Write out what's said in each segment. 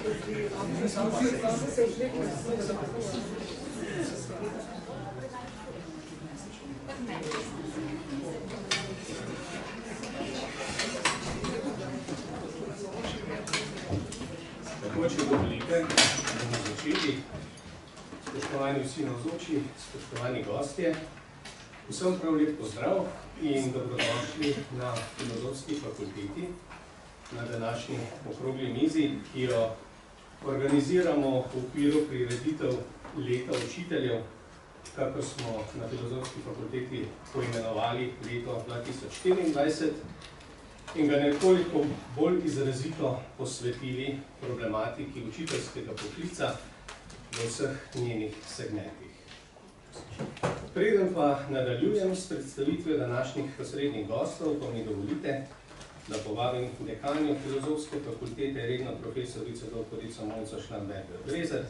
Tako, če dovolite, bomo začeli. Spoštovani vsi navzoči, spoštovani gostje, vsem prav lep pozdrav in dobrodošli na Filozofski fakulteti na današnji okrogli mizi, ki jo organiziramo v okviru prireditev Leta učiteljev, kako smo na Filozofski fakulteti poimenovali leto 2024 in ga nekoliko bolj izrazito posvetili problematiki učiteljskega poklica v vseh njenih segmentih. Preden pa nadaljujem s predstavitvijo današnjih osrednjih gostov, pa mi dovolite, da povabim dekanjo Filozofske fakultete, redno profesorico doktorico Mojco Šlamberger-Brezer,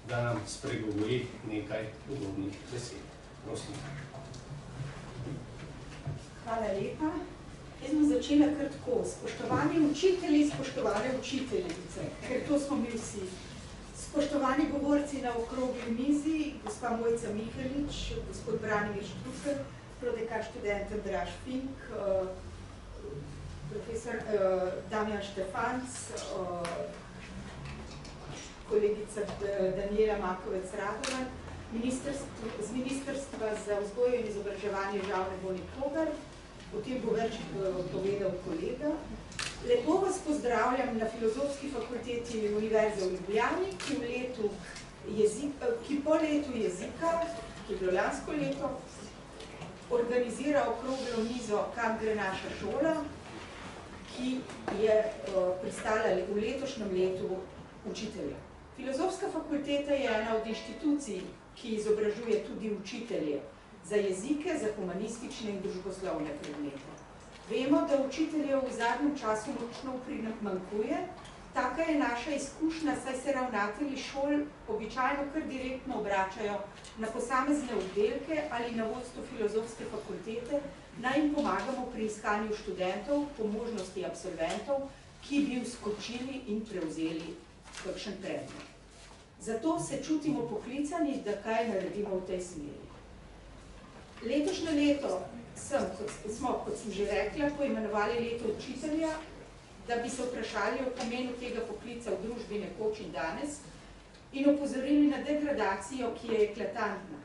da nam spregovori nekaj podobnih besed. Prosim. Hvala lepa. Jaz bom začela kar tako. Spoštovani učitelji, spoštovane učiteljice, ker to smo mi vsi. Spoštovani govorci na okrogli mizi, gospa Mojca Mihelič, gospod Branimir Štrukelj, prodekan študent Andraž Fink, profesor Damjan Štefanc, kolegica Danijela Makovec-Radovan, z Ministrstva za vzgojo in izobraževanje žal ne bo nikogar, o tem bo več povedal kolega. Lepo vas pozdravljam na Filozofski fakulteti Univerze v Ljubljani, ki po letu jezika, ki je bilo lansko leto, organizira okroglo mizo Kam gre naša šola, ki je pristala v letošnjem letu učitelja. Filozofska fakulteta je ena od inštitucij, ki izobražuje tudi učitelje za jezike, za humanistične in družboslovne predmete. Vemo, da učiteljev v zadnjem času močno primanjkuje. Taka je naša izkušnja, saj se ravnatelji šol običajno kar direktno obračajo na posamezne oddelke ali na vodstvo Filozofske fakultete, naj jim pomagamo pri iskanju študentov, po možnosti absolventov, ki bi vskočili in prevzeli kakšen predmet. Zato se čutimo poklicani, da kaj naredimo v tej smeri. Letošnje leto smo, kot sem že rekla, poimenovali leto učitelja, da bi se vprašali o pomenu tega poklica v družbi nekoč in danes in opozorili na degradacijo, ki je eklatantna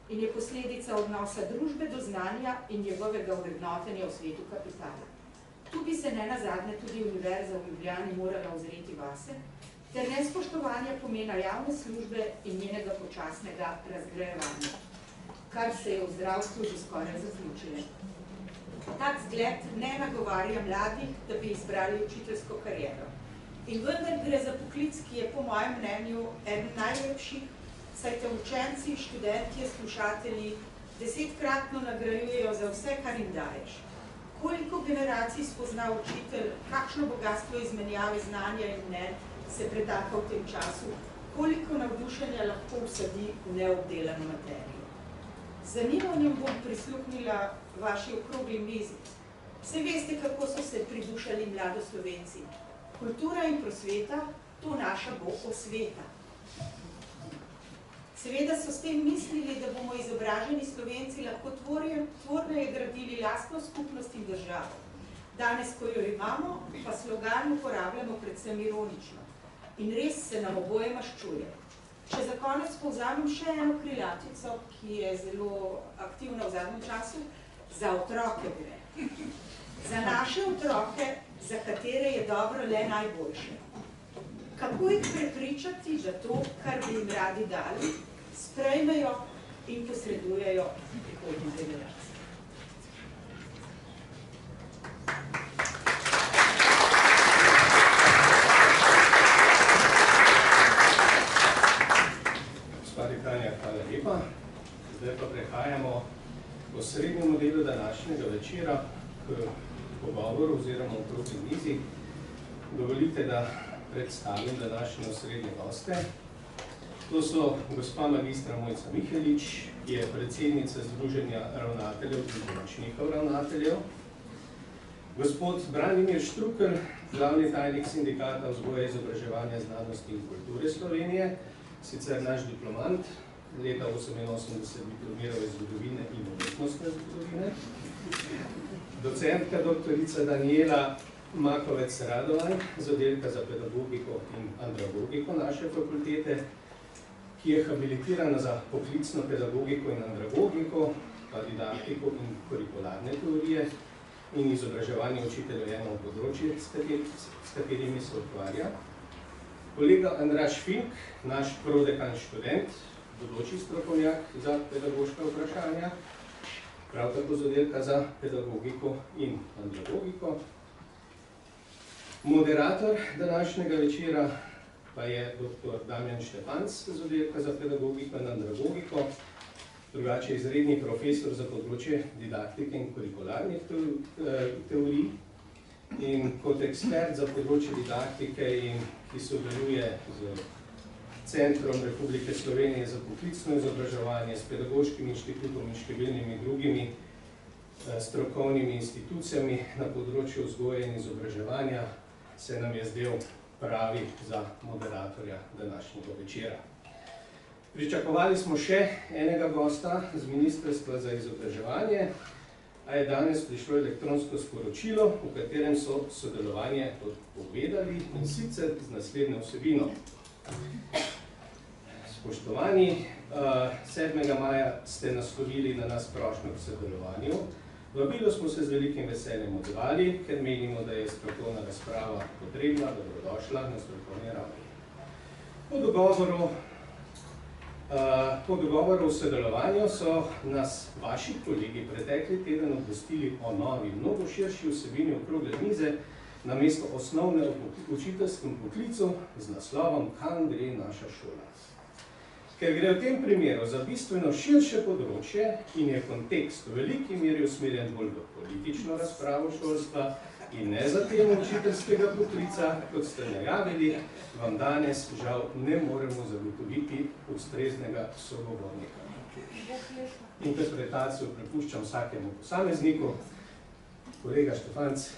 in je posledica odnosa družbe do znanja in njegovega vrednotenja v svetu kapitala. Tu bi se nenazadnje tudi Univerza v Ljubljani morala ozreti vase, ter nespoštovanja pomena javne službe in njenega počasnega razgrajevanja, kar se je v zdravstvu že skoraj zaključilo. Tak zgled ne nagovarja mladih, da bi izbrali učiteljsko kariero. In vendar gre za poklic, ki je po mojem mnenju eden najlepših, saj te učenci, študentje, slušatelji desetkratno nagrajujejo za vse, kar jim daješ. Koliko generacij spozna učitelj, kakšno bogatstvo izmenjave znanja in mnenj se pretaka v tem času, koliko navdušenja lahko vsadi v neobdelano materijo. Zanimanjem bom prisluhnila vaši okrogli mizi. Vse veste, kako so se pridušali mlado Slovenci. Kultura in prosveta, to naša bo osveta. Seveda so s tem mislili, da bomo izobraženi Slovenci lahko tvorneje gradili lastno skupnost in državo. Danes, ko jo imamo, pa slogan uporabljamo predvsem ironično. In res se nam oboje maščuje. Če za konec povzamem še eno krilatico, ki je zelo aktivna v zadnjem času, za otroke gre. Za naše otroke, za katere je dobro le najboljše. Kako jih prepričati, da to, kar bi jim radi dali, sprejmejo in posredujejo prihodnje generacije? Hvala lepa. Zdaj pa prehajamo v osrednjemu delu današnjega večera k pogovoru oziroma okrogli mizi. Dovolite, da predstavim današnje osrednje goste. To so gospa magistra Mojca Mihelič, ki je predsednica Združenja ravnateljev in pomočnikov ravnateljev, Gospod Branimir Štrukelj, glavni tajnik Sindikata vzgoje, izobraževanja, znanosti in kulture Slovenije, sicer naš diplomant, leta 1988 diplomiral iz zgodovine in umetnostne zgodovine. Docentka doktorica Daniela Makovec-Radovan z oddelka za pedagogiko in andragogiko naše fakultete, ki je habilitirana za poklicno pedagogiko in andragogiko, pa didaktiko in kurikularne teorije in izobraževanje učiteljev je eno področje, s katerimi se ukvarja. Kolega Andraž Fink, naš prodekan študent, bodoči strokovnjak za pedagoška vprašanja, prav tako z oddelka za pedagogiko in andragogiko. Moderator današnjega večera pa je dr. Damjan Štefanc z oddelka za pedagogiko in andragogiko, drugače izredni profesor za področje didaktike in kurikularnih teorij in kot ekspert za področje didaktike in ki sodeluje z Centrom Republike Slovenije za poklicno izobraževanje, s Pedagoškim inštitutom in številnimi drugimi strokovnimi institucijami na področju vzgoje in izobraževanja, se nam je zdel pravi za moderatorja današnjega večera. Pričakovali smo še enega gosta z Ministrstva za izobraževanje, a je danes prišlo elektronsko sporočilo, v katerem so sodelovanje odpovedali in sicer z naslednjo vsebino. Spoštovani, 7. maja ste naslovili na nas prošnjo k sodelovanju. Vabilo smo se z velikim veseljem odzvali, ker menimo, da je strokovna razprava potrebna, dobrodošla na strokovni ravni. Po dogovoru o sodelovanju so nas vaši kolegi pretekli teden obvestili o novi, mnogo širši vsebini okrogle mize namesto osnovne učiteljskem poklicu z naslovom Kam gre naša šola. Ker gre v tem primeru za bistveno širše področje in je kontekst v veliki meri usmerjen bolj v politično razpravo šolstva in ne za temo učiteljskega poklica, kot ste najavili, vam danes žal ne moremo zagotoviti ustreznega sogovornika. Interpretacijo prepuščam vsakemu posamezniku. Kolega Štefanc,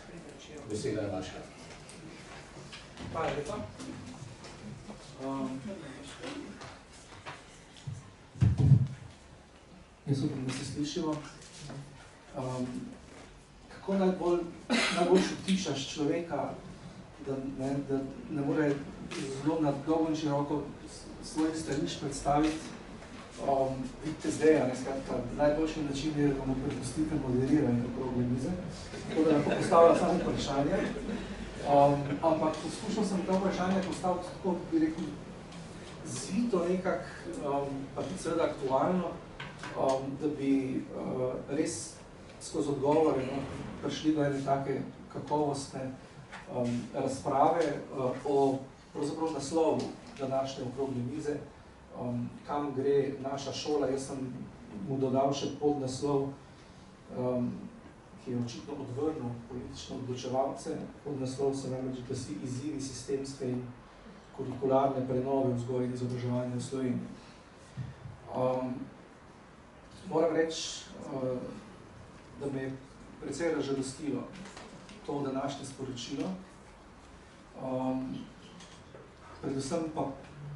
beseda je vaša. Hvala lepa. Jaz upam, da se slišimo. Kako najbolj utišaš človeka, da ne more zelo na dolgo in široko svojih stališč predstaviti, vidite zdaj, skratka, najboljši način je, da mu prepustite moderiranje okrogle mize, tako da lahko postavlja samo vprašanje. Ampak poskušal sem ta vprašanje postaviti tako, bi rekel, zvito nekak, pa tudi seveda aktualno, da bi res skozi odgovore prišli do ene take kakovostne razprave o pravzaprav naslovu današnje okrogle mize, kam gre naša šola. Jaz sem mu dodal še podnaslov, ki je očitno odvrnil politične odločevalce. Podnaslov se namreč glasi Izzivi sistemske in kurikularne prenove vzgoje in izobraževanja v Sloveniji. Moram reči, da me je precej razžalostilo to današnje sporočilo. Predvsem pa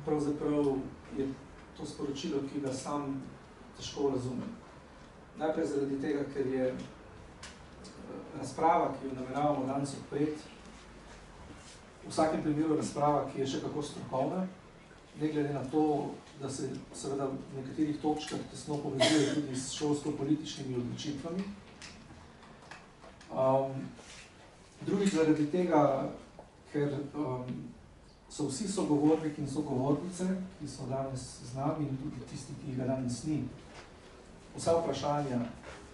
pravzaprav je to sporočilo, ki ga sam težko razumem. Najprej zaradi tega, ker je razprava, ki jo nameravamo danes odpreti, v vsakem primeru razprava, ki je še kako strokovna, ne glede na to, da se seveda v nekaterih točkah tesno povezuje tudi s šolsko-političnimi odločitvami. Drugič zaradi tega, ker so vsi sogovorniki in sogovornice, ki so danes z nami in tudi tisti, ki ga danes ni, vsa vprašanja,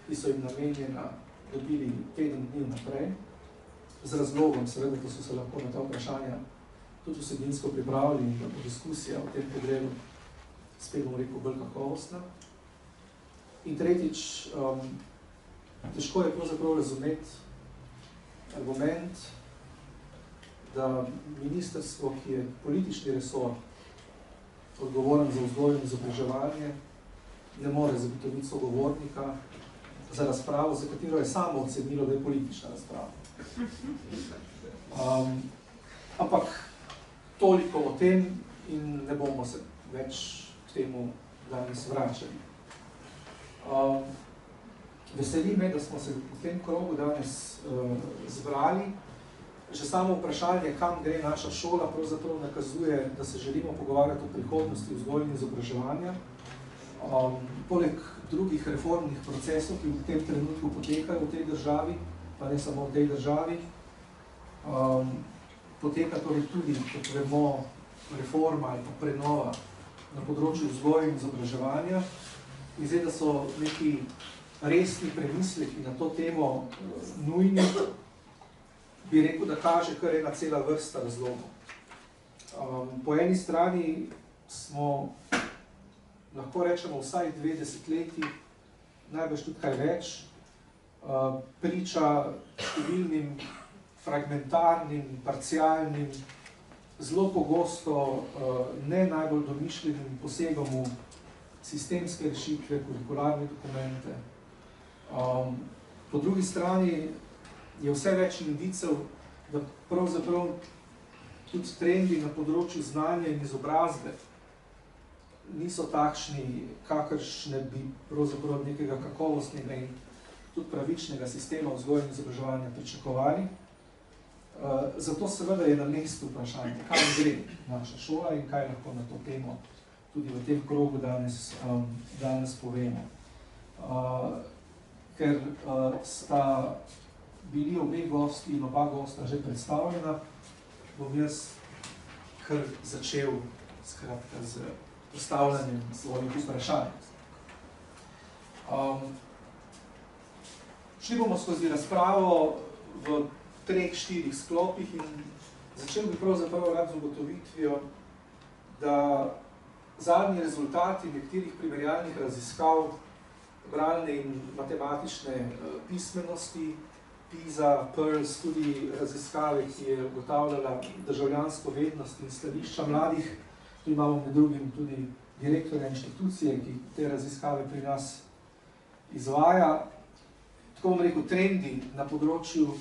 ki so jim namenjena, dobili teden dni naprej, z razlogom seveda, da so se lahko na ta vprašanja tudi vsebinsko pripravili in da bo diskusija v tem pogledu spet bom rekel bolj kakovostna. In tretjič, težko je pravzaprav razumeti argument, da ministrstvo, ki je politični resor, odgovoren za vzgojo in izobraževanje, ne more zagotoviti sogovornika za razpravo, za katero je samo ocenilo, da je politična razprava. Ampak toliko o tem in ne bomo se več k temu danes vračali. Veseli me, da smo se v tem krogu danes zbrali. Že samo vprašanje, kam gre naša šola, pravzaprav nakazuje, da se želimo pogovarjati o prihodnosti vzgoje in izobraževanja. Poleg drugih reformnih procesov, ki v tem trenutku potekajo v tej državi, pa ne samo v tej državi, poteka torej tudi, kot vemo, reforma ali pa prenova na področju vzgoje in izobraževanja. In zdaj, da so neki resni premisleki na to temo nujni, bi rekel, da kaže kar ena cela vrsta razlogov. Po eni strani smo, lahko rečemo, vsaj 2 desetletji, najbrž tudi kaj več, priča številnim fragmentarnim, parcialnim, zelo pogosto ne najbolj domišljenim posegom v sistemske rešitve, kurikularne dokumente. Po drugi strani je vse več indicev, da pravzaprav tudi trendi na področju znanja in izobrazbe niso takšni, kakršne bi pravzaprav nekega kakovostnega in tudi pravičnega sistema vzgoje in izobraževanja pričakovali. Zato seveda je na mestu vprašanje, kam gre naša šola in kaj lahko na to temo tudi v tem krogu danes povemo. Ker sta bili obe gosti in oba gosta že predstavljena, bom jaz kar začel skratka z postavljanjem svojih vprašanj. Šli bomo skozi razpravo v 3-4 sklopih in začel bi pravzaprav rad z ugotovitvijo, da zadnji rezultati nekaterih primerjalnih raziskav bralne in matematične pismenosti, PISA, PIRLS, tudi raziskave, ki je ugotavljala državljansko vednost in stališča mladih. Tu imamo med drugim tudi direktorja inštitucije, ki te raziskave pri nas izvaja. Tako bom rekel, trendi na področju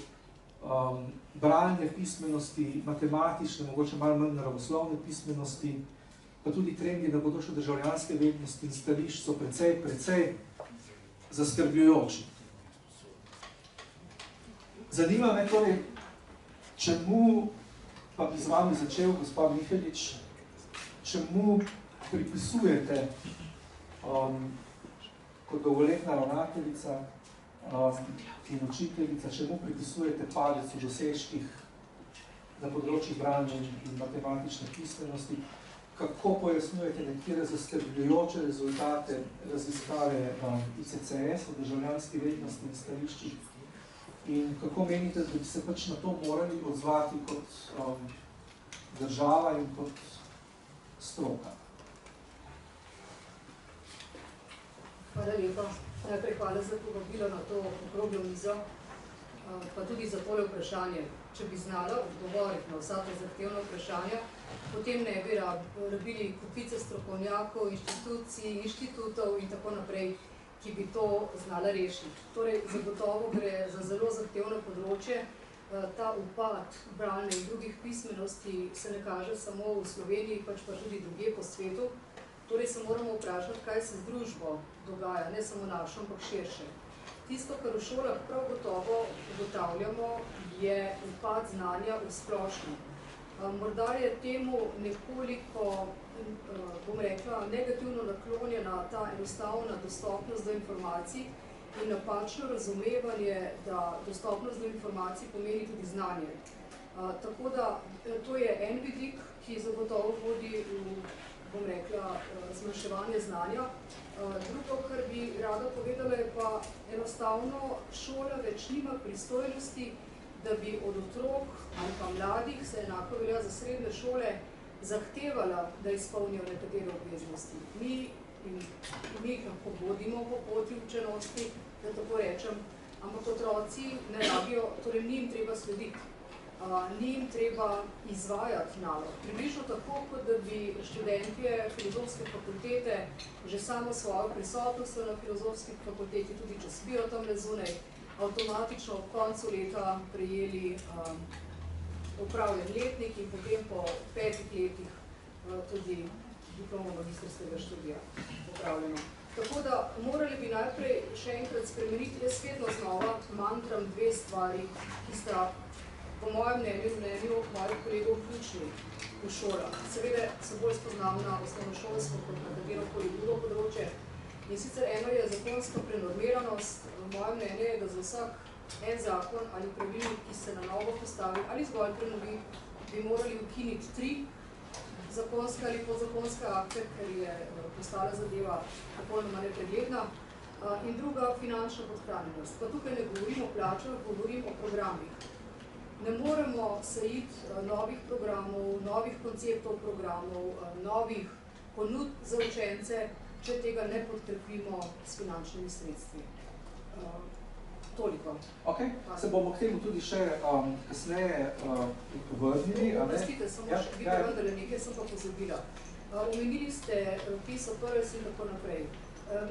bralne pismenosti, matematične, mogoče malo manj naravoslovne pismenosti, pa tudi trendi na področju državljanske vednosti in stališč so precej zaskrbljujoči. Zanima me torej, čemu, pa bi z vami začel, gospa Mihelič, čemu pripisujete kot dolgoletna ravnateljica in učiteljica, čemu pripisujete padec v dosežkih na področju bralne in matematične pismenosti, kako pojasnjujete nekatere zaskrbljujoče rezultate raziskave ICCS o državljanski vednosti in stališčih in kako menite, da bi se pač na to morali odzvati kot država in kot stroka? Hvala lepa. Najprej hvala za povabilo na to okroglo mizo, pa tudi za tole vprašanje. Če bi znala odgovoriti na vsa ta zahtevna vprašanja, potem ne bi rabili kupice strokovnjakov, inštitucij, inštitutov in tako naprej, ki bi to znala rešiti. Torej, zagotovo gre za zelo zahtevno področje. Ta upad bralne in drugih pismenosti se ne kaže samo v Sloveniji, pač pa tudi drugje po svetu. Torej se moramo vprašati, kaj se z družbo dogaja, ne samo našo, ampak širše. Tisto, kar v šolah prav gotovo ugotavljamo, je upad znanja v splošno. Morda je temu nekoliko, bom rekla, negativno naklonjena ta enostavna dostopnost do informacij in napačno razumevanje, da dostopnost do informacij pomeni tudi znanje. Tako da to je en vidik, ki zagotovo vodi v, bom rekla, zmanjševanje znanja. Drugo, kar bi rada povedala, je pa enostavno šola več nima pristojnosti, da bi od otrok ali pa mladih, se enako velja za srednje šole, zahtevala, da izpolnijo nekatere obveznosti. Mi jih lahko vodimo po poti učenosti, da tako rečem, ampak otroci ne rabijo, torej ni jim treba slediti, ni jim treba izvajati nalog. Približno tako, kot da bi študentje filozofske fakultete že samo svojo prisotnostjo na filozofski fakulteti, tudi če spijo tam zunaj, avtomatično ob koncu leta prejeli upravljen letnik in potem po 5 letih tudi diplomo magistrskega študija upravljeno. Tako da morali bi najprej še enkrat spremeniti, jaz vedno znova mantram 2 stvari, ki sta po mojem mnenju mojih kolegov ključni v šolah. Seveda se bolj spoznam na osnovnošolsko kot na katerokoli drugo področje. In sicer eno je zakonska prenormiranost. Moje mnenje je, da za vsak en zakon ali pravilnik, ki se na novo postavi ali zgolj prenovi, bi morali ukiniti 3 zakonske ali podzakonske akte, ker je postala zadeva popolnoma nepregledna. In druga, finančna podhranjenost. Pa tukaj ne govorim o plačah, govorim o programih. Ne moremo sajiti novih programov, novih konceptov programov, novih ponud za učence, če tega ne podkrepimo s finančnimi sredstvi. Toliko. Ok, se bomo k temu tudi še kasneje vrnili. Prostite, samo še vidite vendar nekaj, sem pa pozabila. Omenili ste PISA PRS in tako naprej.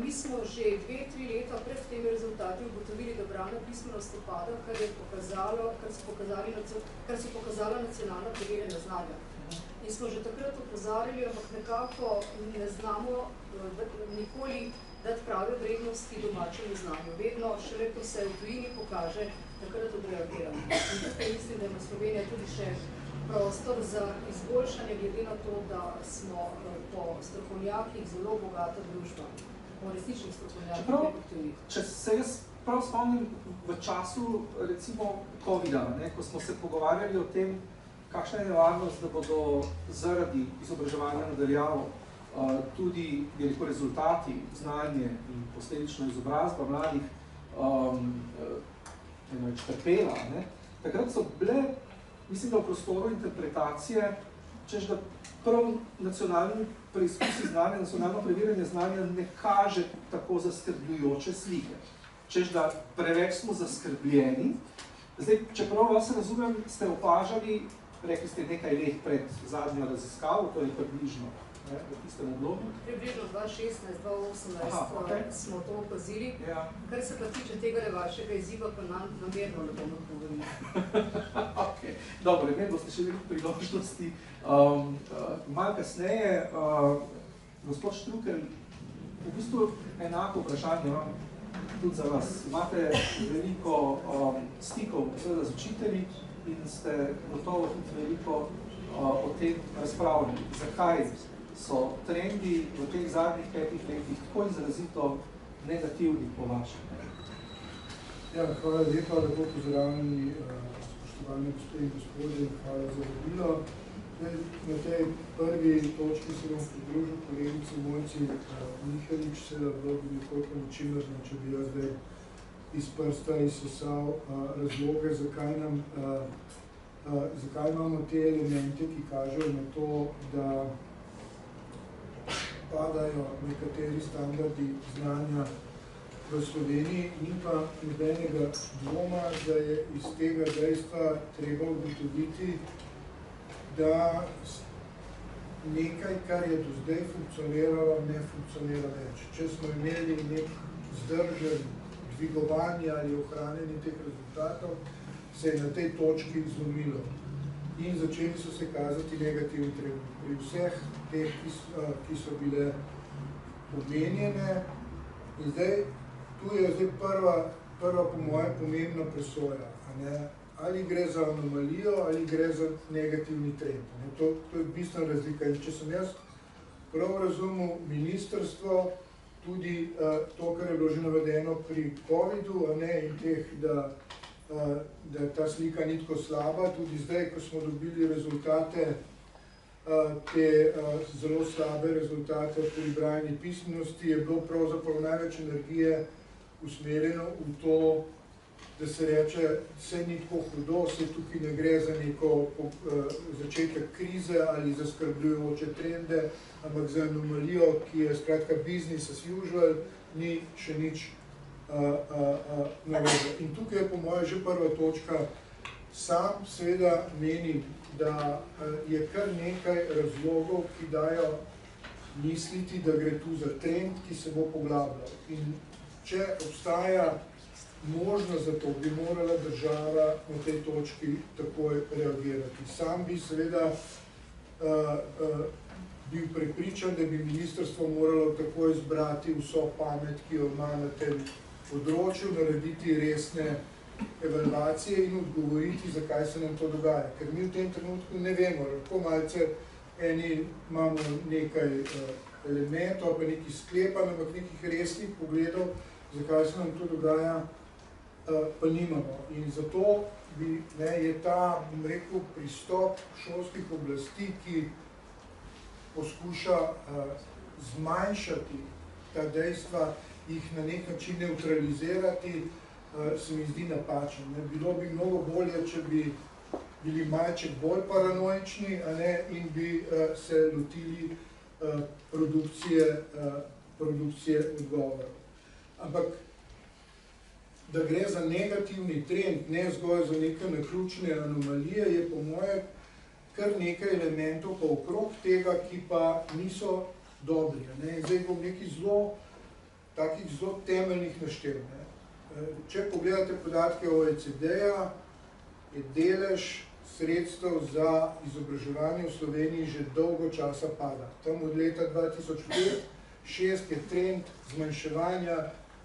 Mi smo že 2-3 leta pred temi rezultati ugotovili, da bralna pismenost upada, kar so pokazala nacionalna preverjanja znanja. In smo že takrat opozarjali, ampak nekako ne znamo nikoli dati prave vrednosti domačemu znanju. Vedno, šele ko se v tujini pokaže, takrat odreagiramo. In tukaj mislim, da ima Slovenija tudi še prostor za izboljšanje, glede na to, da smo po strokovnjakih zelo bogata družba. Po resničnih strokovnjakih. Če se jaz prav spomnim v času, recimo, COVID-a, ko smo se pogovarjali o tem, kakšna je nevarnost, da bodo zaradi izobraževanja nadaljavo tudi rezultati, znanje in posledično izobrazba mladih trpela. Takrat so bile, mislim, da v prostoru interpretacije, češ da prav nacionalni preizkusi znanja, nacionalno preverjanje znanja ne kaže tako zaskrbljujoče slike. Češ da preveč smo zaskrbljeni. Zdaj, čeprav vas razumem, ste opažali, rekli ste nekaj let pred zadnjo raziskavo, to je približno v tistem obdobju. Približno 2016-2018 smo to opazili. Kar se pa tiče tega vašega izziva, pa namerno ne bomo odgovorili. Ok, dobro, ne boste še veliko priložnosti. Malo kasneje, gospod Štrukelj, v bistvu enako vprašanje tudi za vas. Imate veliko stikov z učitelji in ste gotovo tudi veliko o tem razpravljali. Zakaj so trendi v teh zadnjih 5 letih tako izrazito negativni po vašem? Ja, hvala lepa, lepo pozdravljeni, spoštovani gospe in gospodje, hvala za vabilo. Na tej prvi točki se bom pridružil kolegici Mojci Mihelič, seveda bilo bi nekoliko ničimerno, če bi jaz zdaj iz prsta izsesal razloge, zakaj imamo te elemente, ki kažejo na to, da padajo nekateri standardi znanja v Sloveniji, ni pa nobenega dvoma, da je iz tega dejstva treba ugotoviti, da nekaj, kar je do zdaj funkcioniralo, ne funkcionira več. Če smo imeli nek zdržen dvigovanje ali ohranjanje teh rezultatov, se je na tej točki zlomilo in začeli so se kazati negativni trendi. Pri vseh teh, ki so bile omenjene. In zdaj, tu je zdaj prva po mojem pomembna presoja. Ali gre za anomalijo, ali gre za negativni trend. To je bistvena razlika. In če sem jaz prav razumel ministrstvo, tudi to, kar je bilo že navedeno pri COVID-u, in teh, da ta slika ni tako slaba, tudi zdaj, ko smo dobili rezultate, te zelo slabe rezultate pri bralni pismenosti, je bilo pravzaprav največ energije usmerjeno v to, da se reče, vse ni tako hudo, se tukaj ne gre za neko začetek krize ali zaskrbljujoče trende, ampak za anomalijo, ki je skratka business as usual, ni še nič novega. In tukaj je po moje že prva točka. Sam seveda menim, da je kar nekaj razlogov, ki dajo misliti, da gre tu za trend, ki se bo poglabljal. In če obstaja možno za to, bi morala država na tej točki takoj reagirati. Sam bi seveda bil prepričan, da bi ministrstvo moralo takoj zbrati vso pamet, ki jo ima na tem področju, narediti resne evalvacije in odgovoriti, zakaj se nam to dogaja. Ker mi v tem trenutku ne vemo, lahko malce eni imamo nekaj elementov, pa nekaj sklepanj, ampak nekih resnih pogledov, zakaj se nam to dogaja, pa nimamo. In zato je ta, bom rekel, pristop šolskih oblasti, ki poskuša zmanjšati ta dejstva, jih na nek način neutralizirati, se mi zdi napačen. Bilo bi mnogo bolje, če bi bili malček bolj paranoični, in bi se lotili produkcije odgovorov. Ampak, da gre za negativni trend, ne zgolj za neke naključne anomalije, je po moje kar nekaj elementov pa okrog tega, ki pa niso dobri. Zdaj bom takih zelo temeljnih naštel. Če pogledate podatke OECD-ja, je delež sredstev za izobraževanje v Sloveniji že dolgo časa pada. Tam od leta 2005-2006 je trend zmanjševanja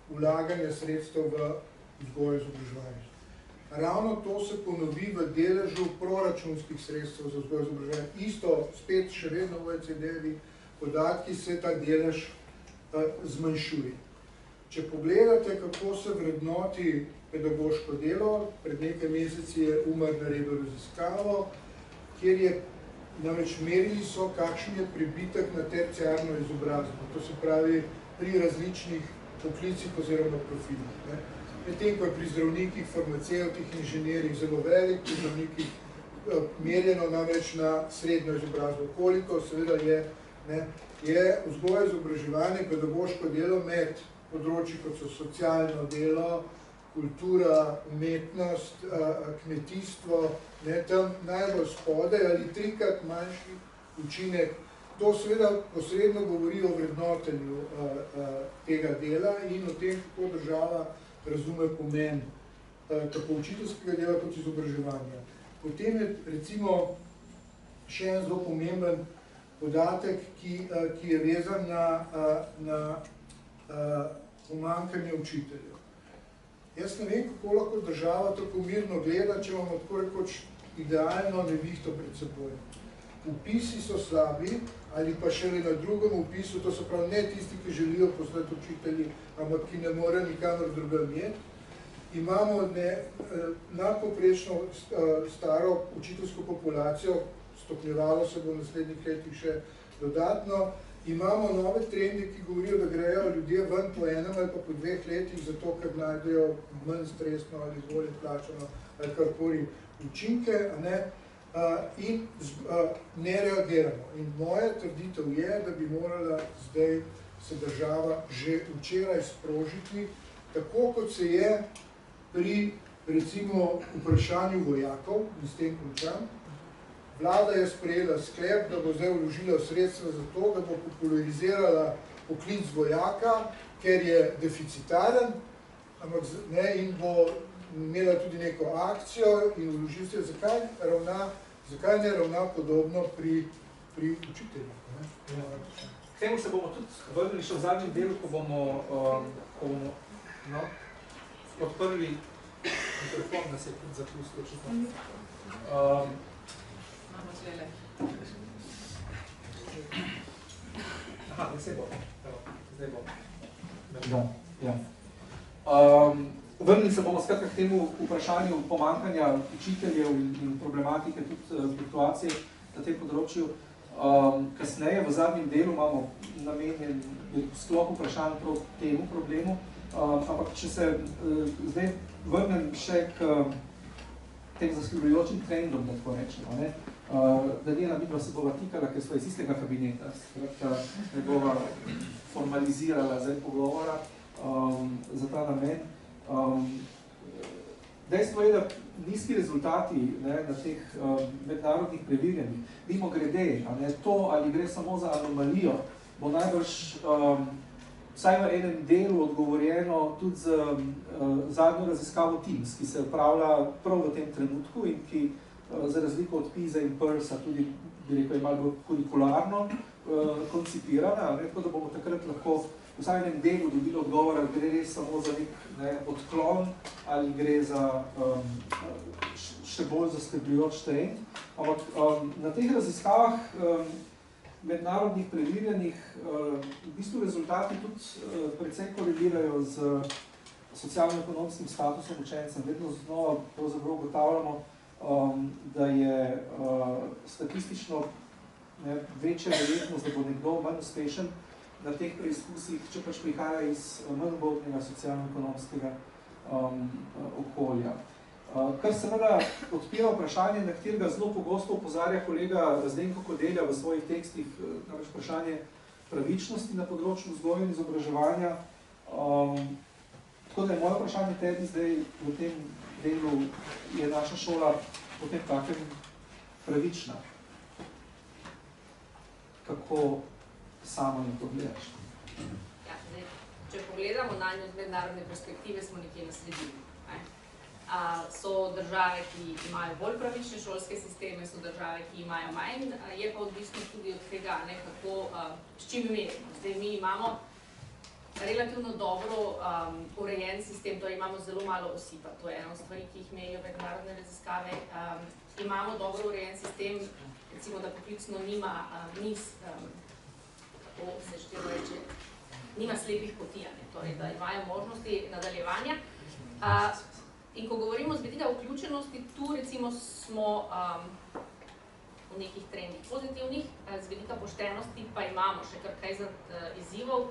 vlaganja sredstev v vzgojo in izobraževanje. Ravno to se ponovi v deležu proračunskih sredstev za vzgojo in izobraževanje. Isto, spet še vedno v OECD-jevi podatki se ta delež zmanjšuje. Če pogledate, kako se vrednoti pedagoško delo, pred nekaj meseci je UMAR naredil raziskavo, kjer je, namreč merili so, kakšen je pribitek na terciarno izobrazbo, to se pravi pri različnih poklicih oziroma profilih. Medtem ko je pri zdravnikih, farmacevtih, inženirjih zelo velik, pri zdravnikih merjeno namreč na srednjo izobrazbo. Koliko seveda je vzgoja, izobraževanje, pedagoško delo med področji, kot so socialno delo, kultura, umetnost, kmetijstvo, tam najbolj spodaj ali 3-krat manjši učinek. To seveda posredno govori o vrednotenju tega dela in o tem, kako država razume pomen tako učiteljskega dela kot izobraževanja. Potem je recimo še en zelo pomemben podatek, ki je vezan na pomanjkanje učiteljev. Jaz ne vem, kako lahko država tako mirno gleda, če imamo tako rekoč idealno nevihto pred seboj. Vpisi so slabi, ali pa šele na drugem vpisu, to so prav ne tisti, ki želijo postati učitelji, ampak ki ne morejo nikamor drugam iti. Imamo nadpovprečno staro učiteljsko populacijo, stopnjevalo se bo v naslednjih letih še dodatno. Imamo nove trende, ki govorijo, da grejo ljudje ven po enem ali pa po 2 letih, zato ker najdejo manj stresno ali bolje plačano ali karkoli učinke, in ne reagiramo. In moja trditev je, da bi morala zdaj se država že včeraj sprožiti, tako kot se je pri recimo vprašanju vojakov, in s tem končam. Vlada je sprejela sklep, da bo zdaj vložila sredstva za to, da bo popularizirala poklic vojaka, ker je deficitaren, in bo imela tudi neko akcijo in vložila sredstva. Zakaj ne ravna podobno pri učiteljih? K temu se bomo tudi vrnili še v zadnjem delu, ko bomo odprli mikrofon, da se je tudi zapustil očitno. Aha, zdaj bo. Vrnili se bomo skratka k temu vprašanju pomanjkanja učiteljev in problematike tudi fluktuacije na tem področju. Kasneje, v zadnjem delu, imamo namenjen sklop vprašanj prav temu problemu, ampak če se zdaj vrnem še k tem zaskrbljujočim trendom, da tako rečemo. Daniela midva se bova tikala, ker sva iz istega kabineta, ne bova formalizirala zdaj pogovora za ta namen. Dejstvo je, da nizki rezultati na teh mednarodnih preverjanjih, mimo grede, to ali gre samo za anomalijo, bo najbrž vsaj v enem delu odgovorjeno tudi z zadnjo raziskavo Teams, ki se upravlja prav v tem trenutku in ki za razliko od PISA in PIRSA tudi, bi rekel, je malo kurikularno koncipirana, tako da bomo takrat lahko vsaj v enem delu dobili odgovor, ali gre res samo za nek odklon ali gre za še bolj zaskrbljujoč trend. Ampak na teh raziskavah mednarodnih preverjenih v bistvu rezultati tudi precej korelirajo z socialno-ekonomskim statusom učencem. Vedno znova pravzaprav ugotavljamo, da je statistično večja verjetnost, da bo nekdo manj uspešen na teh preizkusih, če pač prihaja iz manj ugodnega socialno-ekonomskega okolja. Kar seveda odpira vprašanje, na katerega zelo pogosto opozarja kolega Zdenko Kodelja v svojih tekstih, namreč vprašanje pravičnosti na področju vzgoje in izobraževanja. Tako da je moje vprašanje tebi zdaj v tem delu, je naša šola potem takem pravična. Kako sama na to gledaš? Ja, zdaj, če pogledamo na njo z mednarodne perspektive, smo nekje nasledili. So države, ki imajo bolj pravične šolske sisteme, so države, ki imajo manj, je pa odvisno tudi od tega, kako, s čim merimo. Zdaj, mi imamo relativno dobro urejen sistem, torej imamo zelo malo osipa, to je ena od stvari, ki jih merijo mednarodne raziskave. Imamo dobro urejen sistem, recimo, da poklicno nima slepih poti, torej, da imajo možnosti nadaljevanja. In ko govorimo z vidika vključenosti, tu recimo smo v nekih trendih pozitivnih, z vidika poštenosti pa imamo še kar kaj izzivov.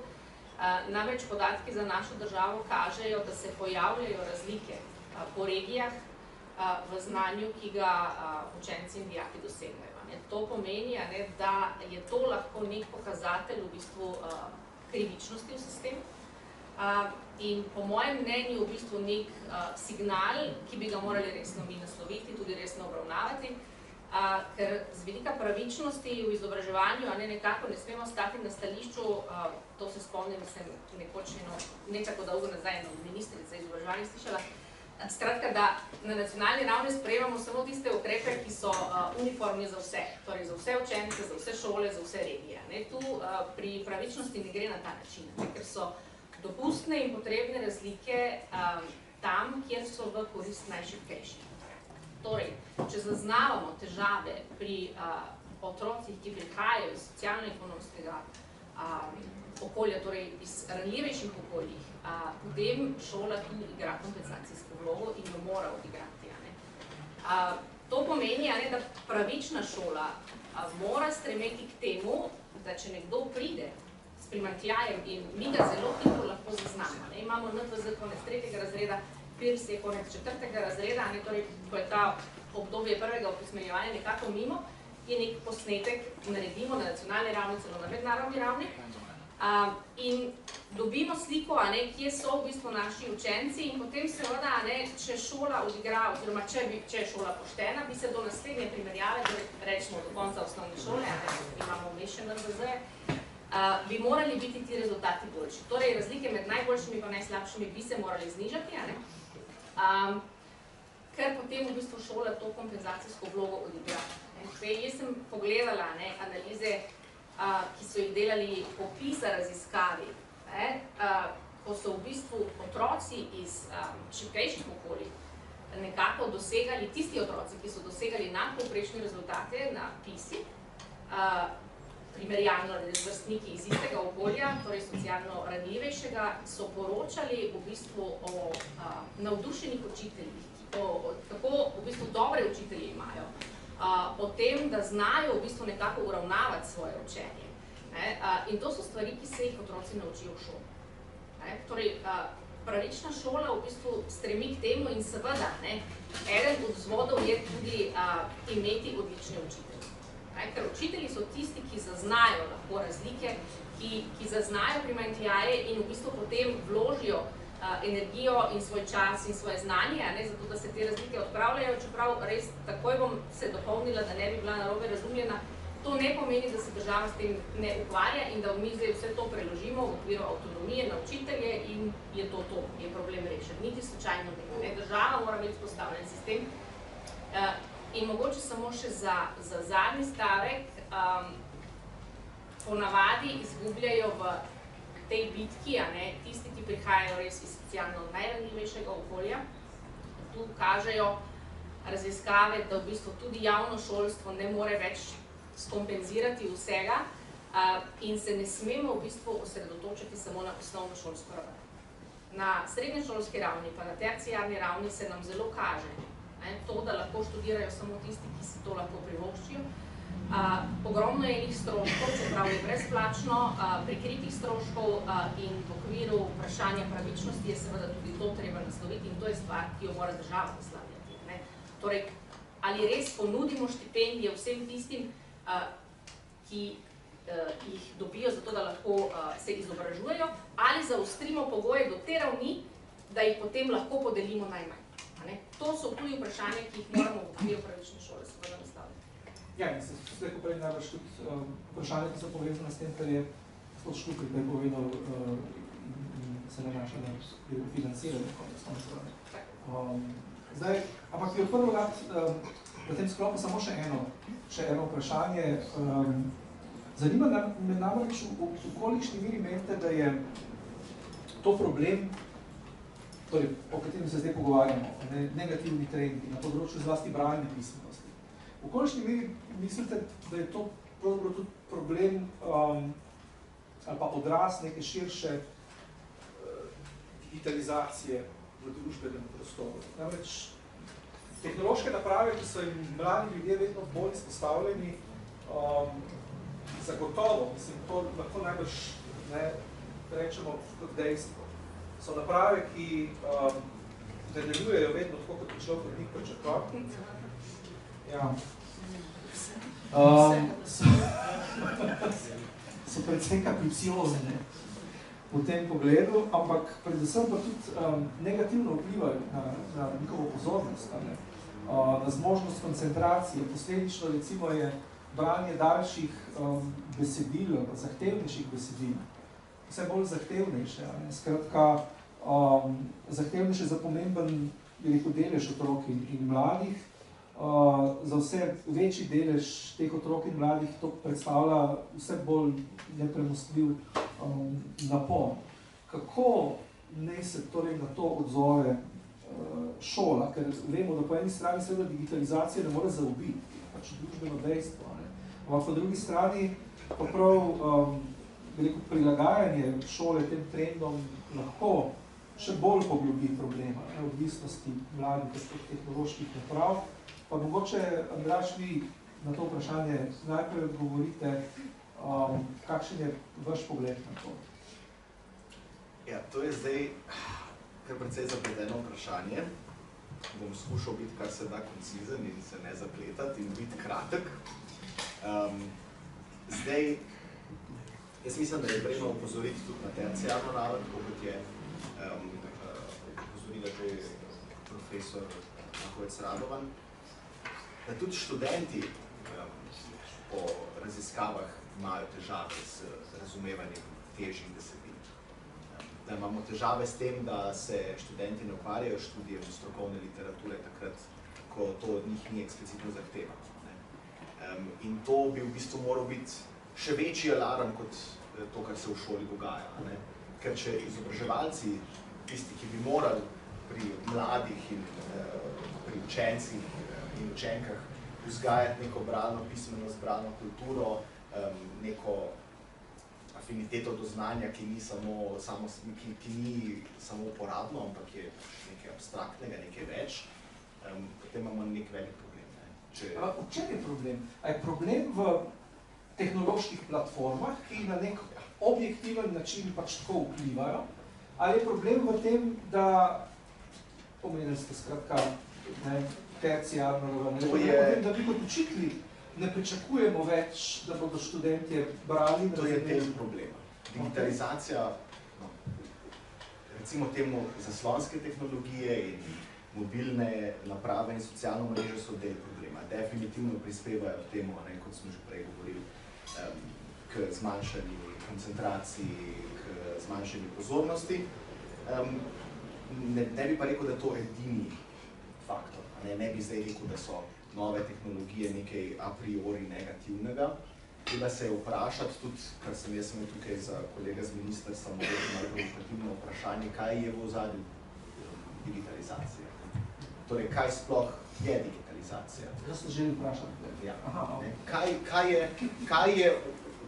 Namreč podatki za našo državo kažejo, da se pojavljajo razlike po regijah v znanju, ki ga učenci in dijaki dosegajo. To pomeni, da je to lahko nek pokazatelj v bistvu krivičnosti v sistemu. In po mojem mnenju v bistvu nek signal, ki bi ga morali resno mi nasloviti, tudi resno obravnavati, ker z vidika pravičnosti v izobraževanju nekako ne smemo stati na stališču, to se spomnim, sem nekoč nekako dolgo nazaj ministrica izobraževanja slišala, skratka, da na nacionalni ravni sprejemamo samo tiste ukrepe, ki so uniformni za vse, torej za vse učence, za vse šole, za vse regije. Tu pri pravičnosti ne gre na ta način, ker so dopustne in potrebne razlike tam, kjer so v korist najšibkejših. Torej, če zaznavamo težave pri otrocih, ki prihajajo iz socialno-ekonomskega okolja, torej iz ranljivejših okoljih, potem šola tu igra kompenzacijsko vlogo in jo mora odigrati. To pomeni, da pravična šola mora stremeti k temu, da če nekdo pride s primanjkljajem in mi ga zelo hitro lahko zaznamo. Imamo NPZ konec 3. razreda, PIRS je konec 4. razreda, torej, ko je ta obdobje prvega opismenjevanja nekako mimo, je nek posnetek naredimo na nacionalni ravni, celo na mednarodni ravni, in dobimo sliko, kje so v bistvu naši učenci in potem seveda, če šola odigra, oziroma če je šola poštena, bi se do naslednje primerjave, rečemo do konca osnovne šole, imamo mešen NPZ, bi morali biti ti rezultati boljši. Torej, razlike med najboljšimi in najslabšimi bi se morali znižati, ker potem v bistvu šola to kompenzacijsko vlogo odigra. Jaz sem pogledala analize, ki so jih delali po PISA raziskavi, ko so v bistvu otroci iz šibkejših okolij nekako dosegali, tisti otroci, ki so dosegali nadpovprečne rezultate na PISI, primerjalno vrstniki iz istega okolja, torej socialno ranljivejšega, so poročali v bistvu o navdušenih učiteljih, kako v bistvu dobre učitelje imajo, o tem, da znajo v bistvu nekako uravnavati svoje učenje. In to so stvari, ki se jih otroci naučijo v šoli. Torej, pravična šola v bistvu stremi k temu in seveda, eden od vzvodov je tudi imeti odlične učitelje. Ker učitelji so tisti, ki zaznajo lahko razlike, ki zaznajo primanjkljaje in v bistvu potem vložijo energijo in svoj čas in svoje znanje, zato da se te razlike odpravljajo, čeprav res takoj bom se dopolnila, da ne bi bila narobe razumljena, To ne pomeni, da se država s tem ne ukvarja in da mi zdaj vse to preložimo v okviru avtonomije na učitelje in je to, je problem rešen. Niti slučajno ne. Država mora imeti vzpostavljen sistem. In mogoče samo še za zadnji stavek, ponavadi izgubljajo v tej bitki, tisti, ki prihajajo res iz socialno najranljivejšega okolja. Tu kažejo raziskave, da v bistvu tudi javno šolstvo ne more več skompenzirati vsega in se ne smemo v bistvu osredotočiti samo na osnovno šolsko raven. Na srednješolski ravni pa na terciarni ravni se nam zelo kaže to, da lahko študirajo samo tisti, ki si to lahko privoščijo. Ogromno je enih stroškov, čeprav je brezplačno, prikritih stroškov in v okviru vprašanja pravičnosti je seveda tudi to treba nasloviti in to je stvar, ki jo mora država naslavljati. Torej, ali res ponudimo štipendije vsem tistim, ki jih dobijo zato, da lahko se izobražujejo, ali zaostrimo pogoje do te ravni, da jih potem lahko podelimo najmanj. To so tudi vprašanja, ki jih moramo v okviru pravične šole seveda nastaviti. Ja, in se slejko prej najbrž tudi vprašanja, ki so povezane s tem, kar je gospod Štukaj prej povedal in se nanaša na financiranje konec koncev. Zdaj, ampak bi odprl rad v tem sklopu samo še eno vprašanje. Zanima me namreč, v kolikšni meri menite, da je to problem, torej, o katerem se zdaj pogovarjamo, negativni trendi na področju zlasti bralne pismenosti. V kolikšni meri mislite, da je to pravzaprav tudi problem ali pa odraz neke širše digitalizacije v družbenem prostoru? Namreč tehnološke naprave, ki so jim mladi ljudje vedno bolj izpostavljeni, zagotovo, mislim, to lahko najbrž rečemo kot dejstvo. So naprave, ki ne delujejo vedno tako, kot bi človek od njih pričakoval. Ja. So predvsem kapriciozne v tem pogledu, ampak predvsem pa tudi negativno vplivajo na njihovo pozornost, na zmožnost koncentracije. Posledično recimo je branje daljših besedil, zahtevnejših besedil, vse bolj zahtevnejše, skratka, zahtevnejše za pomemben delež otrok in mladih. Za vse večji delež teh otrok in mladih to predstavlja vse bolj nepremostljiv napor. Kako naj se torej na to odzove šola? Ker vemo, da po eni strani seveda digitalizacija ne more zaobiti, pač družbeno dejstvo. Ampak po drugi strani pa prav prilagajanje šole tem trendom lahko še bolj poglobi problema odvisnosti mladih od tehnoloških naprav. Pa mogoče, Andraž, vi na to vprašanje najprej odgovorite, kakšen je vaš pogled na to? Ja, to je zdaj kar precej zapleteno vprašanje. Bom skušal biti kar se da koncizen in se ne zapletati in biti kratek. Zdaj, jaz mislim, da je vredno opozoriti tudi na terciarno raven, kot je opozorila že profesor Mahovec Radovan, da tudi študenti po raziskavah imajo težave z razumevanjem težjih besedil. Da imamo težave s tem, da se študenti ne ukvarjajo s študijem strokovne literature takrat, ko to od njih ni eksplicitno zahtevano. In to bi v bistvu moral biti še večji alarm kot to, kar se v šoli dogaja. Ker če izobraževalci, tisti, ki bi morali pri mladih in pri učencih in učenkah vzgajati neko bralno pismenost, bralno kulturo, neko afiniteto do znanja, ki ni samo uporabno, ampak je nekaj abstraktnega, nekaj več, potem imamo nek velik problem. V čem je problem? A je problem v tehnoloških platformah, ki na nek objektiven način pač tako vplivajo? Ali je problem v tem, da, omenili ste skratka, terciarno, da bi kot učitelji ne pričakujemo več, da bodo študentje brali? To je del problema. Digitalizacija, recimo temu zaslonske tehnologije in mobilne naprave in socialno mreže so del problema. definitivno prispevajo k temu, kot smo že prej govorili, k zmanjšanju koncentraciji, k zmanjšanju pozornosti. Ne bi pa rekel, da je to edini faktor. Ne bi zdaj rekel, da so nove tehnologije nekaj a priori negativnega. Treba se je vprašati tudi, kar sem jaz imel tukaj za kolega z ministrstva, malo provokativno vprašanje, kaj je v ozadju digitalizacije. Torej, kaj sploh je digitalizacija? Jaz sem želel vprašati. Ja. Kaj je v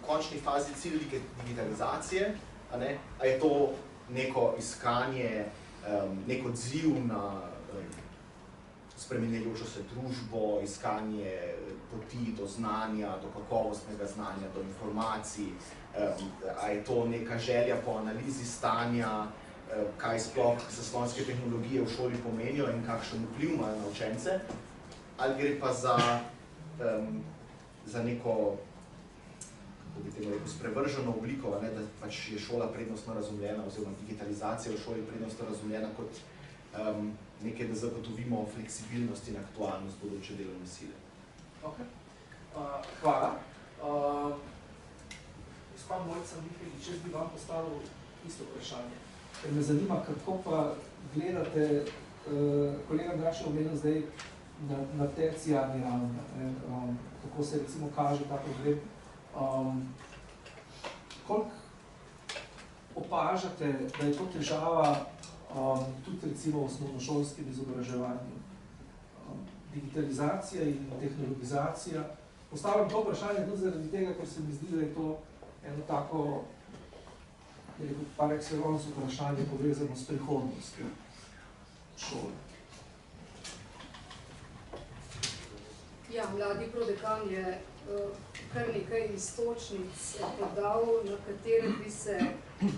končni fazi cilj digitalizacije? A je to neko iskanje, nek odziv na spremenjajočo se družbo, iskanje poti do znanja, do kakovostnega znanja, do informacij, a je to neka želja po analizi stanja, kaj sploh zaslonske tehnologije v šoli pomenijo in kakšen vpliv imajo na učence, ali gre pa za neko, kako bi temu rekel, sprevrženo obliko, da pač je šola prednostno razumljena, oziroma digitalizacija v šoli prednostno razumljena kot nekaj, da zagotovimo fleksibilnost in aktualnost bodoče delovne sile. Ok. Hvala. Gospa Mojca Mihelič, jaz bi vam postavil isto vprašanje. Ker me zanima, kako pa gledate, kolega Andraž je omenil zdaj na terciarni ravni, kako se recimo kaže ta problem. Koliko opažate, da je to težava tudi recimo v osnovnošolskem izobraževanju? Digitalizacija in tehnologizacija. Postavljam to vprašanje tudi zaradi tega, ker se mi zdi, da je to eno tako par excellence vprašanje povezano s prihodnostjo šole. Ja, mladi prodekan je kar nekaj iztočnic podal, na katere bi se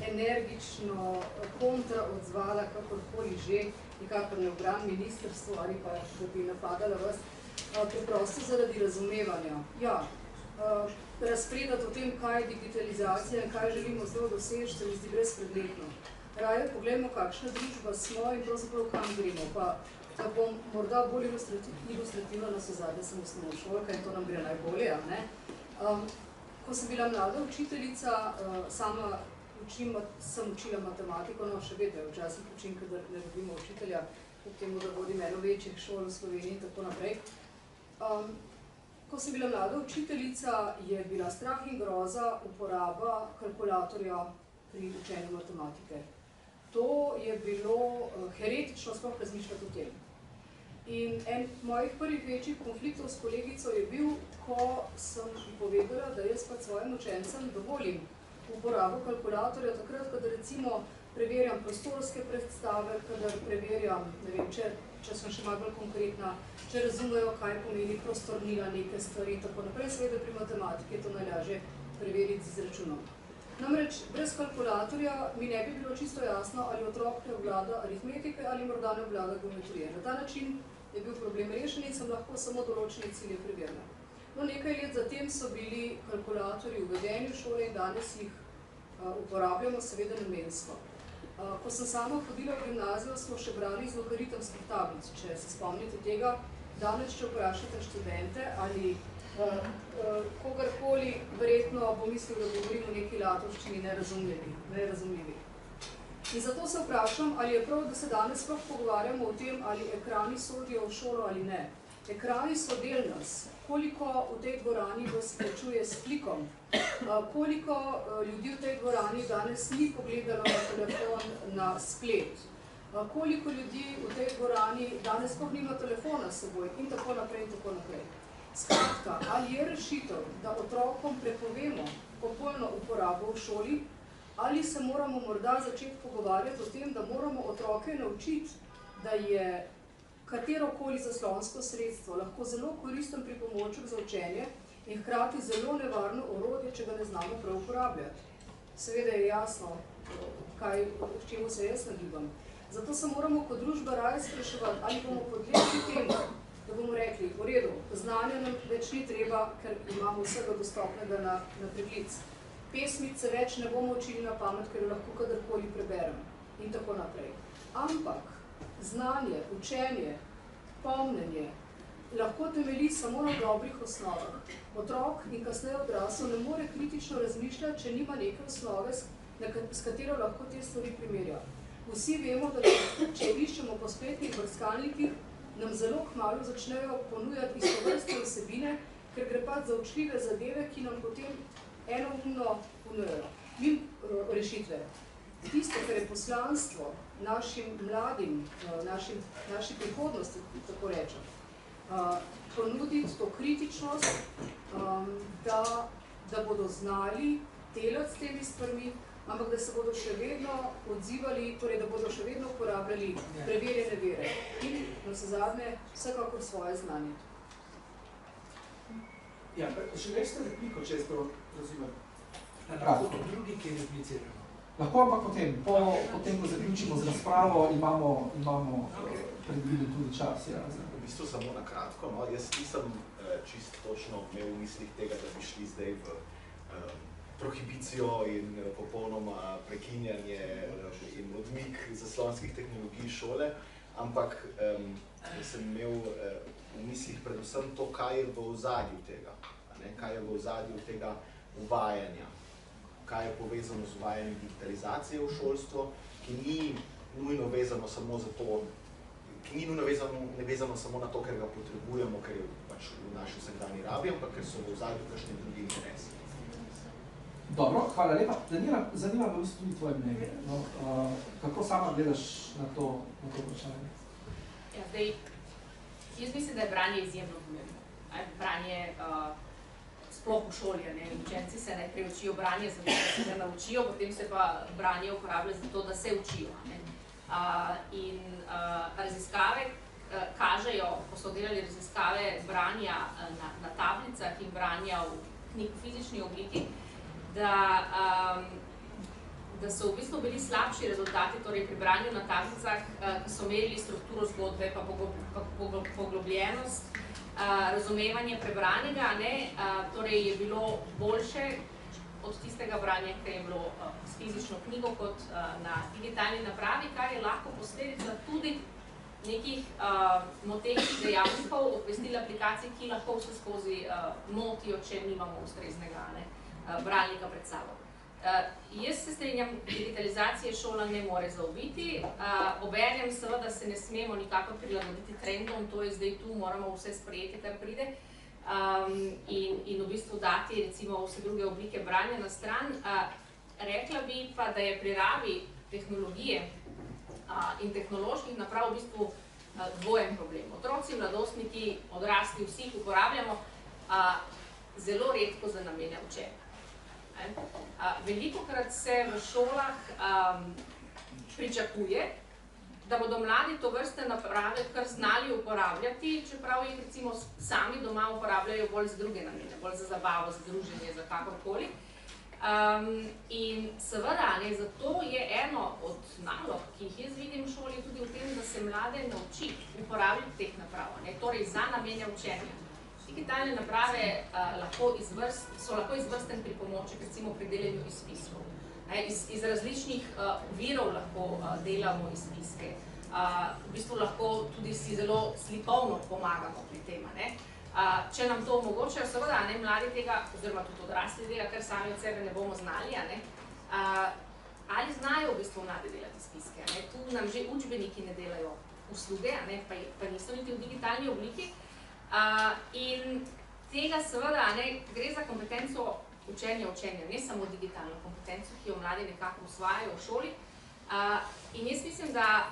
energično kontra odzvala, kakorkoli že, nikakor ne obran ministrstvo ali pa da bi napadala vas, preprosto zaradi razumevanja. Ja, razpredati o tem, kaj je digitalizacija in kaj želimo zelo doseči, se mi zdi brezpredmetno. Raje pogledamo, kakšna družba smo in pravzaprav kam gremo. Pa da bom morda bolj ilustrativno na sozadnje sem osnovnošolka in to nam gre najbolje. Ko sem bila mlada učiteljica, sama sem učila matematiko, no še vedno včasih učim, kadar ne dobimo učitelja, kljub temu, da vodim eno večjih šol v Sloveniji in tako naprej. Ko sem bila mlada učiteljica, je bila strah in groza uporaba kalkulatorja pri učenju matematike. To je bilo heretično sploh razmišljati o tem. In en mojih prvih večjih konfliktov s kolegico je bil, ko sem povedala, da jaz pa svojim učencem dovolim uporabo kalkulatorja takrat, kadar recimo preverjam prostorske predstave, kadar preverjam, ne vem, če sem še malo bolj konkretna, če razumejo, kaj pomeni prostornila neke stvari in tako naprej. Seveda pri matematiki je to najlažje preveriti z izračunom. Namreč, brez kalkulatorja mi ne bi bilo čisto jasno, ali otrok ne obvlada aritmetike ali morda ne obvlada geometrije. Na ta način je bil problem rešen in sem lahko samo določene cilje preverila. No, nekaj let zatem so bili kalkulatorji uvedeni v šole in danes jih uporabljamo seveda namensko. Ko sem sama hodila v gimnazijo, smo še brali iz logaritemskih tablic. Če se spomnite tega, danes, če vprašate študente ali kogarkoli, verjetno bo mislil, da govorim o neki latovščini nerazumljivi. In zato se vprašam, ali je prav, da se danes sploh pogovarjamo o tem, ali ekrani sodijo v šolo ali ne. Ekrani so del nas. Koliko v tej dvorani vas plačuje s klikom, koliko ljudi v tej dvorani danes ni pogledalo na telefon, na splet, koliko ljudi v tej dvorani danes sploh nima telefona s seboj in tako naprej in tako naprej. Skratka, ali je rešitev, da otrokom prepovemo popolno uporabo v šoli, ali se moramo morda začeti pogovarjati o tem, da moramo otroke naučiti, da je katerokoli zaslonsko sredstvo lahko zelo koristen pripomoček za učenje in hkrati zelo nevarno orodje, če ga ne znamo prav uporabljati. Seveda je jasno, k čemu se jaz nagibam. Zato se moramo kot družba raje spraševati, ali bomo podlegli temu, da bomo rekli, v redu, znanja nam več ni treba, ker imamo vsega dostopnega na preglic. Pesmice več ne bomo učili na pamet, ker jo lahko kadarkoli preberem in tako naprej. Ampak znanje, učenje, pomnenje, lahko temelji samo na dobrih osnovah. Otrok in kasneje odrasel ne more kritično razmišljati, če nima neke osnove, s katero lahko te stvari primerja. Vsi vemo, da če iščemo po spletnih brskalnikih, nam zelo kmalu začnejo ponujati istovrstne vsebine, ker gre pač za učljive zadeve, ki nam potem enoumno ponujajo. Rešitve. Tisto, kar je poslanstvo našim mladim, naši prihodnosti, tako rečem, ponuditi to kritičnost, da bodo znali delati s temi stvarmi, ampak da se bodo še vedno odzivali, torej da bodo še vedno uporabljali preverjene vere in navsezadnje vsekakor svoje znanje. Ja, še veste repliko, če jaz to razumem. Lahko drugi, ki replicirajo. Lahko, ampak potem, ko zaključimo z razpravo, imamo predviden tudi čas. Ja. V bistvu samo na kratko, no, jaz nisem čisto točno imel v mislih tega, da bi šli zdaj v prohibicijo in popolnoma prekinjanje in odmik zaslonskih tehnologij šole, ampak sem imel v mislih predvsem to, kaj je v ozadju tega, kaj je v ozadju tega uvajanja, kaj je povezano z uvajanjem digitalizacije v šolstvo, ki ni nujno vezano samo za to, ki ni nujno vezano samo na to, ker ga potrebujemo, ker je pač v naši vsakdanji rabi, ampak ker so v ozadju kakšni drugi interesi. Dobro, hvala lepa. Zanima me tudi tvoje mnenje. No, kako sama gledaš na to vprašanje? Ja, zdaj, jaz mislim, da je branje izjemno pomembno. Branje sploh v šoli, učenci se najprej učijo branje, zato da se ga naučijo, potem se pa branje uporablja zato, da se učijo. In raziskave kažejo, ko so delali raziskave branja na tablicah in branja v fizični obliki, da so v bistvu bili slabši rezultati, torej pri branju na tablicah, ki so merili strukturo zgodbe, pa poglobljenost, razumevanje prebranega, torej je bilo boljše od tistega branja, ki je bilo s fizično knjigo kot na digitalni napravi, kar je lahko posledica tudi nekih motečih dejavnikov, obvestil aplikacij, ki lahko vse skozi motijo, če nimamo ustreznega bralnika pred sabo. Jaz se strinjam, digitalizacije šola ne more zaobiti, obenem seveda se ne smemo nikakor prilagoditi trendom, to je zdaj tu, moramo vse sprejeti, kar pride, in v bistvu dati recimo vse druge oblike branja na stran. Rekla bi pa, da je pri rabi tehnologije in tehnoloških naprav v bistvu dvojen problem. Otroci, mladostniki, odrasli, vsi jih uporabljamo zelo redko za namene učenja. Velikokrat se v šolah pričakuje, da bodo mladi tovrstne naprave kar znali uporabljati, čeprav jih recimo sami doma uporabljajo bolj za druge namene, bolj za zabavo, za druženje, za kakorkoli. In seveda, zato je eno od nalog, ki jih jaz vidim v šoli, tudi v tem, da se mlade nauči uporabljati teh naprav, torej za namene učenja. Digitalne naprave so lahko izvrsten pripomoček, recimo pri delanju izpiskov. Iz različnih virov lahko delamo izpiske. V bistvu lahko tudi si zelo slikovno pomagamo pri tem. Če nam to omogočajo, seveda, mladi tega, oziroma tudi odrasli tega, ker sami od sebe ne bomo znali, ali znajo v bistvu mladi delati izpiske. Tu nam že učbeniki ne delajo usluge, pa niso niti v digitalni obliki. In tega seveda gre za kompetenco učenja, ne samo digitalno kompetenco, ki jo mladi nekako usvajajo v šoli. In jaz mislim, da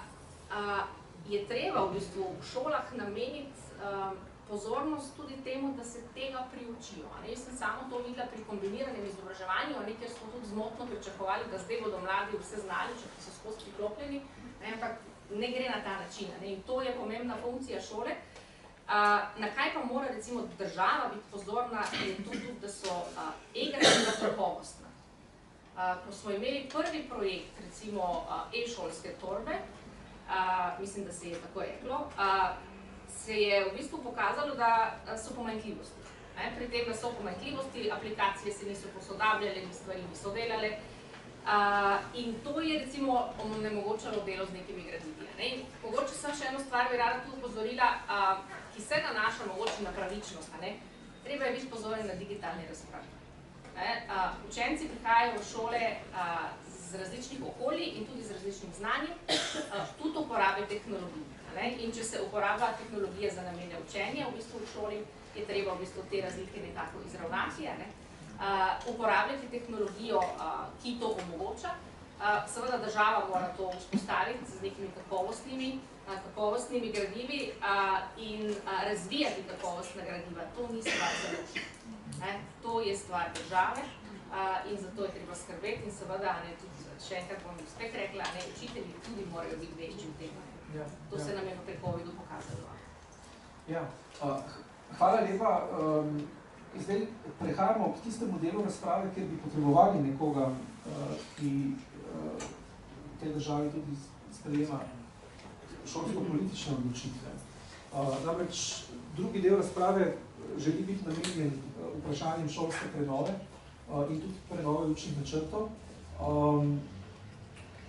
je treba v bistvu v šolah nameniti pozornost tudi temu, da se tega priučijo. Jaz sem samo to videla pri kombiniranem izobraževanju, kjer smo tudi zmotno pričakovali, da zdaj bodo mladi vse znali, če so skozi priklopljeni, ampak ne gre na ta način. In to je pomembna funkcija šole. Na kaj pa mora recimo država biti pozorna, je tudi, da so e-gradiva kakovostna. Ko smo imeli prvi projekt, recimo e-šolske torbe, mislim, da se je tako reklo, se je v bistvu pokazalo, da so pomanjkljivosti. Pri tem, da so pomanjkljivosti, aplikacije se niso posodabljale, stvari niso delale. In to je recimo onemogočalo delo z nekimi gradivi. Mogoče sem še eno stvar bi rada tu upozorila, ki se nanaša mogoče na pravičnost. Treba je biti pozoren na digitalni razpravi. Učenci prihajajo v šole z različnih okolij in tudi z različnim znanjem, tudi uporabe tehnologij. In če se uporablja tehnologija za namene učenja v bistvu v šoli, je treba v bistvu te razlike nekako izravnati, uporabljati tehnologijo, ki to omogoča. Seveda država mora to vzpostaviti z nekimi kakovostnimi gradivi in razvijati kakovostna gradiva. To ni stvar za to je stvar države in zato je treba skrbeti in seveda, še enkrat bom spet rekla, učitelji tudi morajo biti vešči v tem. To se nam je pri COVID-u pokazalo. Ja, hvala lepa. Zdaj prehajamo k tistemu delu razprave, kjer bi potrebovali nekoga, ki v tej državi tudi sprejema šolsko-politične odločitve. Namreč drugi del razprave želi biti namenjen vprašanjem šolske prenove in tudi prenove učnih načrtov.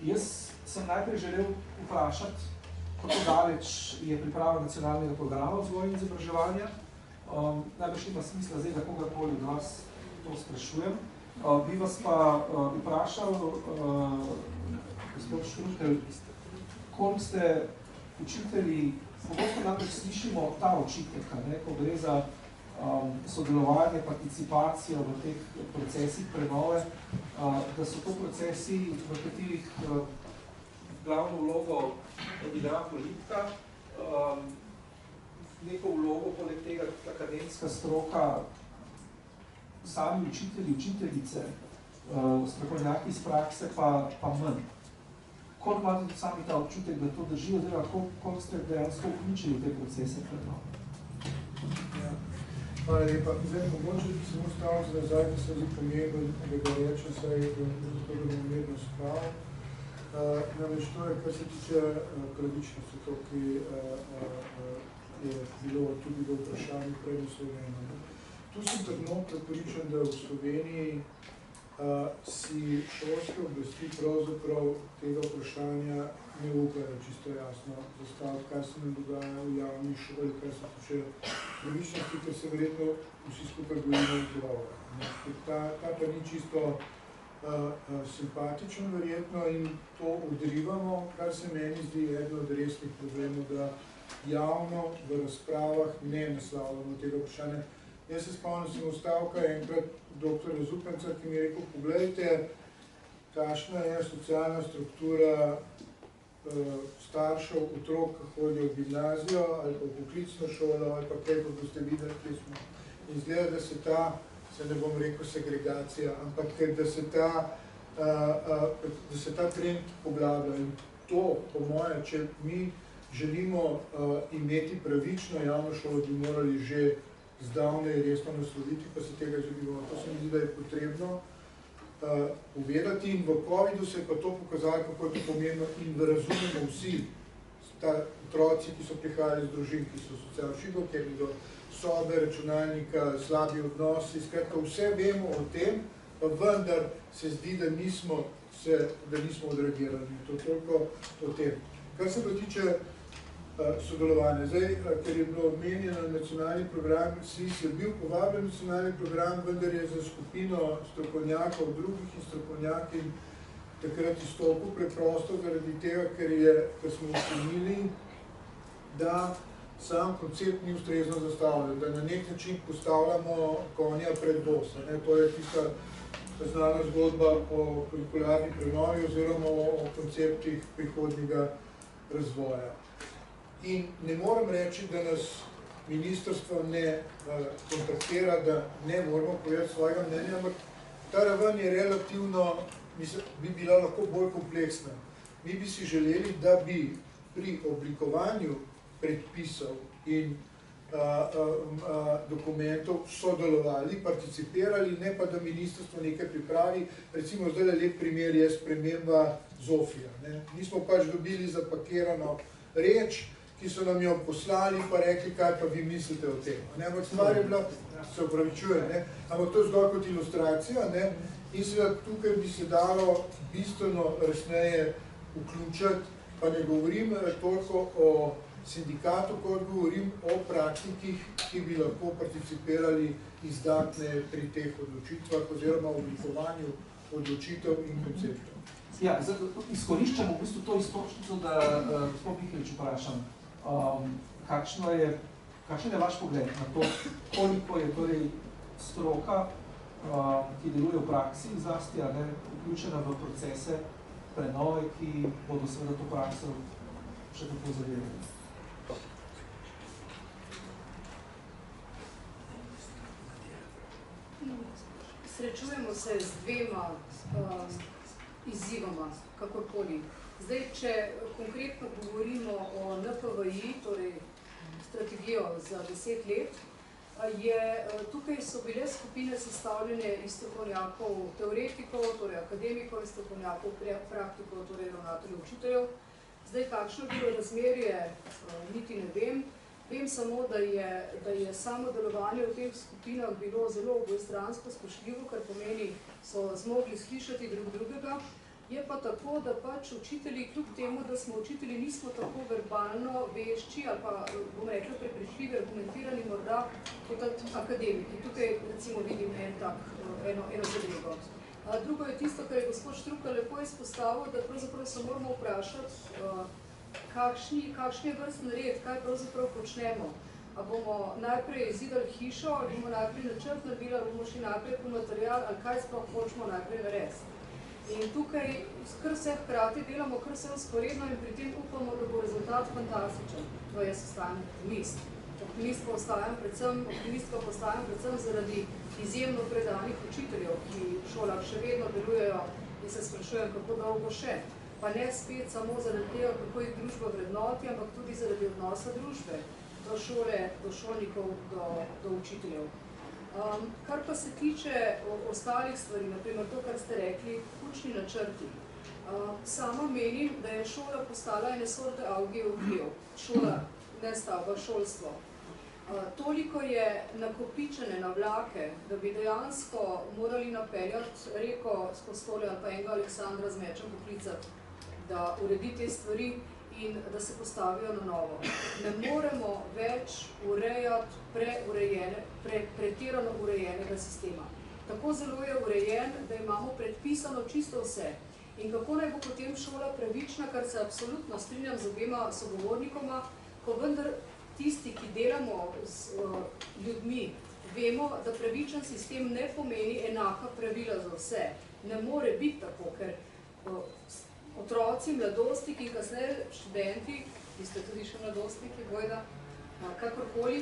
Jaz sem najprej želel vprašati, kako daleč je priprava nacionalnega programa vzgoje in izobraževanja. Najbrž nima smisla zdaj, da kogarkoli od vas to sprašujem. Bi vas pa vprašal, gospod Štrukelj, koliko ste učitelji, pogosto namreč slišimo ta očitek, ko gre za sodelovanje, participacijo v teh procesih prenove, da so to procesi, v katerih glavno vlogo igra politika, neko vlogo, poleg tega akademska stroka, sami učitelji, učiteljice, strokovnjaki iz prakse pa manj. Koliko imate tudi sami ta občutek, da to drži, oziroma koliko ste dejansko vključili v te procese prenove? Hvala lepa. Zdaj, mogoče samo stavim za nazaj, da se zdi pomembno, da ga rečem, saj je zato, da bom vedno spravil. Namreč to je, kar se tiče pravičnosti, to, ki je bilo tudi v vprašanju pred Slovenijo. Tu sem trdno prepričan, da v Sloveniji si šolske oblasti pravzaprav tega vprašanja ne upajo čisto jasno zastaviti, kaj se nam dogaja v javni šoli, kaj se tiče pravičnosti, ker se verjetno vsi skupaj bojimo odgovora. Ta pa ni čisto simpatičen verjetno in to odrivamo, kar se meni zdi eden od resnih problemov, da javno v razpravah ne naslavljamo tega vprašanja. Jaz se spomnim, sem ustavka enkrat dr. Zupanca, ki mi je rekel, poglejte, kakšna je socialna struktura staršev, otrok, ki hodijo v gimnazijo ali pa v poklicno šolo ali pa kaj, kot boste videli, kje smo. In izgleda, da se ta, se ne bom rekel segregacija, ampak da se ta trend poglablja. In to, po moje, če mi želimo imeti pravično javno šolo, bi morali že zdavnej resno nasloviti, pa se tega želimo. To se mi zdi, da je potrebno uvedati in v COVID-u se je pa to pokazalo, kako je to pomembno in da razumemo vsi ta otroci, ki so prihajali iz družin, ki so socialno šibko, kjer bi do sobe, računalnika, slabi odnosi, skratka vse vemo o tem, pa vendar se zdi, da nismo odreagirali. To toliko o tem. Kar se pa tiče sodelovanja. Zdaj, ker je bilo omenjeno nacionalni program, SVIS je bil povabljen nacionalni program, vendar je za skupino strokovnjakov, drugih in strokovnjakin takrat izstopil preprosto zaradi tega, ker smo ocenili, da sam koncept ni ustrezno zastavljen, da na nek način postavljamo konja pred voz. To je tista znana zgodba o kurikularni prenovi oziroma o konceptih prihodnjega razvoja. In ne morem reči, da nas ministrstvo ne kontaktira, da ne moramo povedati svojega mnenja, ampak ta raven je relativno, bi bila lahko bolj kompleksna. Mi bi si želeli, da bi pri oblikovanju predpisov in dokumentov sodelovali, participirali, ne pa da ministrstvo nekaj pripravi. Recimo zdaj lep primer je sprememba ZOFI-ja. Mi smo pač dobili zapakirano reč, ki so nam jo poslali pa rekli, kaj pa vi mislite o tem. Ampak stvar je bila, se upravičujem, ampak to je zgolj kot ilustracija In seveda tukaj bi se dalo bistveno resneje vključiti, pa ne govorim toliko o sindikatu, kot govorim o praktikih, ki bi lahko participirali izdatne pri teh odločitvah oziroma oblikovanju odločitev in konceptov. Ja, izkoriščamo v bistvu to istočnico, da gospod Mihelič vprašam, kakšen je vaš pogled na to, koliko je torej stroka, ki deluje v praksi zlasti, vključena v procese prenove, ki bodo seveda to prakso še tako zavedali. Srečujemo se z dvema izzivoma, kakorkoli. Zdaj, če konkretno govorimo o NPVI, torej strategijo za 10 let, tukaj so bile skupine sestavljene iz strokovnjakov, teoretikov, torej akademikov in strokovnjakov, praktikov, torej ravnateljev, učiteljev. Zdaj, kakšno bilo razmerje, niti ne vem. Vem samo, da je samo delovanje v teh skupinah bilo zelo obojestransko spoštljivo, kar pomeni, so zmogli slišati drug drugega. Je pa tako, da pač učitelji, kljub temu, da smo učitelji, nismo tako verbalno vešči ali pa, bom rekla, prepričljivi, argumentirani morda kot akademiki. Tukaj recimo vidim eno zadrego. Drugo je tisto, kar je gospod Štrukelj lepo izpostavil, da pravzaprav se moramo vprašati, kakšen je vrstni red, kaj pravzaprav počnemo. A bomo najprej zidali hišo, ali bomo najprej načrt naredili, ali bomo šli najprej po material, ali kaj sploh hočemo najprej narediti. In tukaj kar vse hkrati delamo, kar vse vzporedno in pri tem upamo, da bo rezultat fantastičen. To jaz ostajam optimist. Optimistka postajam predvsem zaradi izjemno predanih učiteljev, ki v šolah še vedno delujejo in se sprašujem, kako dolgo še. Pa ne spet samo zaradi tega, kako jih družba vrednoti, ampak tudi zaradi odnosa družbe do šole, do šolnikov, do učiteljev. Kar pa se tiče ostalih stvari, naprimer to, kar ste rekli, učni načrti. Sama menim, da je šola postala ene sorte avgeov, šola, ne stavba, šolstvo. Toliko je nakopičene navlake, da bi dejansko morali napeljati reko skozi tole ali pa enega Aleksandra z mečem poklicati, da uredi te stvari in da se postavijo na novo. Ne moremo več urejati pretirano urejenega sistema. Tako zelo je urejen, da imamo predpisano čisto vse. In kako naj bo potem šola pravična, kar se absolutno strinjam z obema sogovornikoma, ko vendar tisti, ki delamo z ljudmi, vemo, da pravičen sistem ne pomeni enaka pravila za vse. Ne more biti tako, ker otroci, mladostniki in kasneje študenti, ki ste tudi še mladostniki, bojda, kakorkoli,